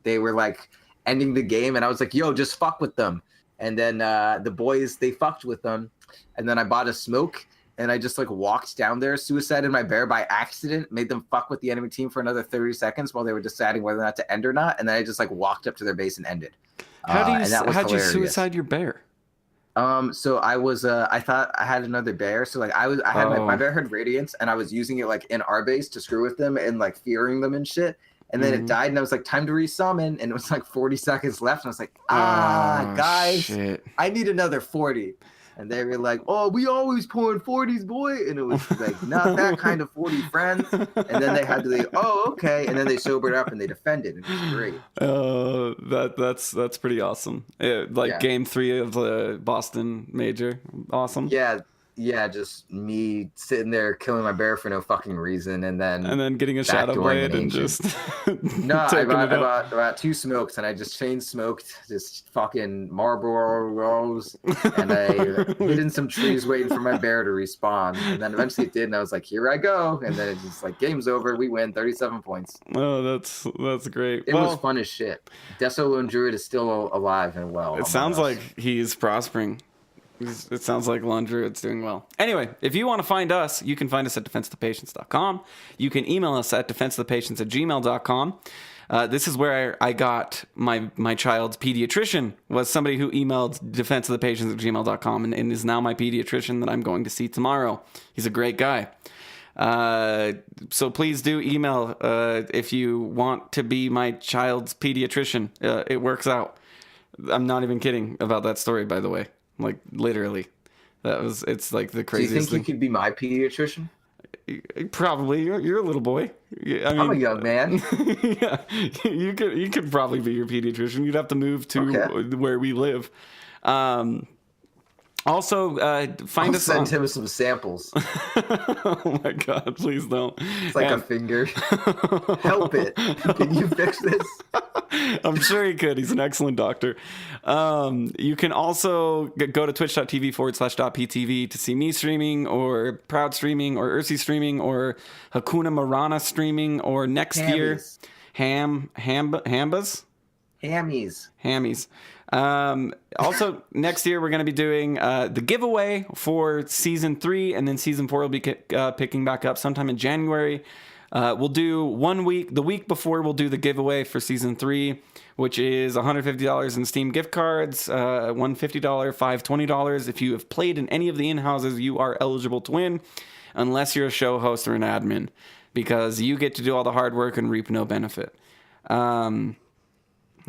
They were like ending the game, and I was like, yo, just fuck with them. And then the boys, they fucked with them. And then I bought a smoke, and I just like walked down there, suicided my bear by accident, made them fuck with the enemy team for another 30 seconds while they were deciding whether or not to end or not. And then I just like walked up to their base and ended. How'd you suicide your bear? So I was, I thought I had another bear. So like my bear had Radiance, and I was using it like in our base to screw with them and like fearing them and shit. And then it died, and I was like, time to resummon. And it was like 40 seconds left. And I was like, guys, shit. I need another 40. And they were like, oh, we always pouring 40s, boy. And it was like, not that kind of 40, friends. And then they had to like, oh, okay. And then they sobered up and they defended. It was great. That's pretty awesome. Game 3 of the Boston Major. Awesome. Yeah, just me sitting there killing my bear for no fucking reason, and then getting a shadow blade and just I bought 2 smokes, and I just chain smoked just fucking Marlboros, and I hid in some trees waiting for my bear to respawn, and then eventually it did, and I was like, here I go, and then it's just like, game's over, we win, 37 points. Oh, that's great. It was fun as shit. Deso Lone Druid is still alive and well. It sounds like he's prospering. It sounds like Lone Druid's doing well. Anyway, if you want to find us, you can find us at defenseofthepatients.com. You can email us at defenseofthepatients@gmail.com. This is where I got my child's pediatrician, was somebody who emailed defenseofthepatients@gmail.com and is now my pediatrician that I'm going to see tomorrow. He's a great guy. So please do email if you want to be my child's pediatrician. It works out. I'm not even kidding about that story, by the way. Like, literally. It's like the craziest thing. Do you think you could be my pediatrician? Probably. You're a little boy. I mean, I'm a young man. Yeah, you could probably be your pediatrician. You'd have to move to where we live. Also, find us. Send him some samples. Oh my God! Please don't. It's like a finger. Help it. Can you fix this? I'm sure he could. He's an excellent doctor. You can also go to twitch.tv/.ptv to see me streaming, or Proud streaming, or Ursi streaming, or Hakuna Marana streaming, or next year, Hammies. Also, next year we're going to be doing the giveaway for season 3, and then season 4 will be picking back up sometime in January. We'll do 1 week. The week before, we'll do the giveaway for season 3, which is $150 in Steam gift cards, $150, $520. If you have played in any of the in-houses, you are eligible to win, unless you're a show host or an admin, because you get to do all the hard work and reap no benefit. No,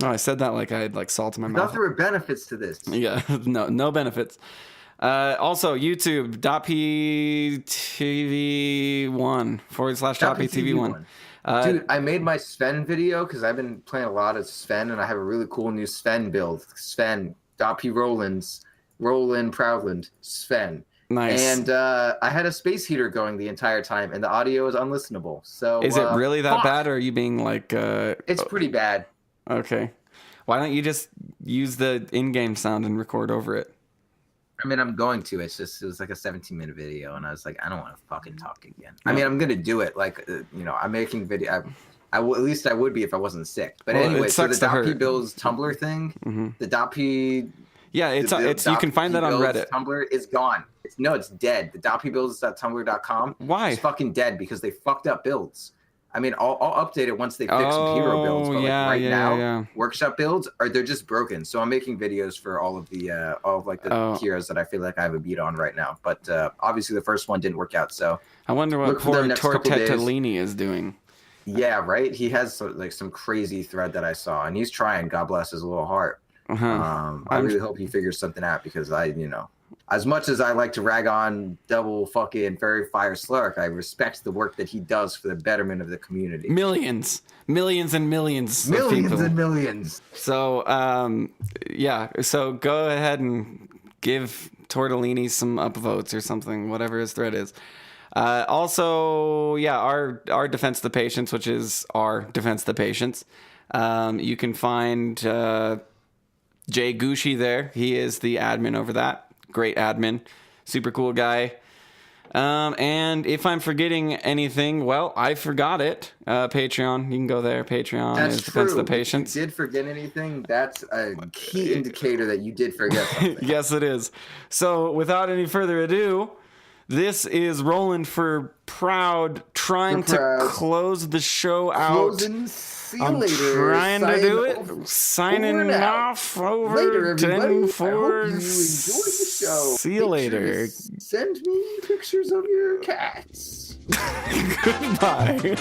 I said that like I had salt in my mouth. I thought there were benefits to this. Yeah, no benefits. Also, youtube.ptv1/.ptv1. Dude, I made my Sven video because I've been playing a lot of Sven, and I have a really cool new Sven build. Sven.p Roland Proudland, Sven. Nice. And I had a space heater going the entire time, and the audio is unlistenable. So is it really that bad, or are you being like... It's pretty bad. Okay. Why don't you just use the in-game sound and record over it? I mean, I'm going to. It was like a 17-minute video, and I was like, I don't want to fucking talk again. I mean, I'm gonna do it. I'm making video. At least I would be if I wasn't sick. But anyway, so the .p Bills Tumblr thing, the .p. Yeah, it's you can find that on Reddit. Tumblr is gone. It's dead. The .pbuilds.tumblr.com. Why? It's fucking dead because they fucked up builds. I mean, I'll update it once they fix some hero builds, but now, workshop builds they're just broken. So I'm making videos for all of the heroes that I feel like I have a beat on right now. But obviously the first one didn't work out. So I wonder what poor Tortetellini is doing. Yeah, right. He has some crazy thread that I saw, and he's trying. God bless his little heart. I really hope he figures something out, because as much as I like to rag on double fucking Fairy Fire Slurk, I respect the work that he does for the betterment of the community. Millions and millions of people. And millions. So, so go ahead and give Tortellini some upvotes or something, whatever his thread is. Also, our Defense of the Patients, which is our Defense of the Patients. You can find Jay Gucci there. He is the admin over that. Great admin, super cool guy. And if I'm forgetting anything, well, I forgot it. Patreon, you can go there. Patreon is Defense of the Patients. If you did forget anything, that's a key indicator that you did forget something. Yes, it is. So without any further ado, this is Roland for Proud, trying to close the show out. See you later. Trying to do it. Signing off over later, everybody. 10-4. I hope you enjoy the show. See you later. Send me pictures of your cats. Goodbye.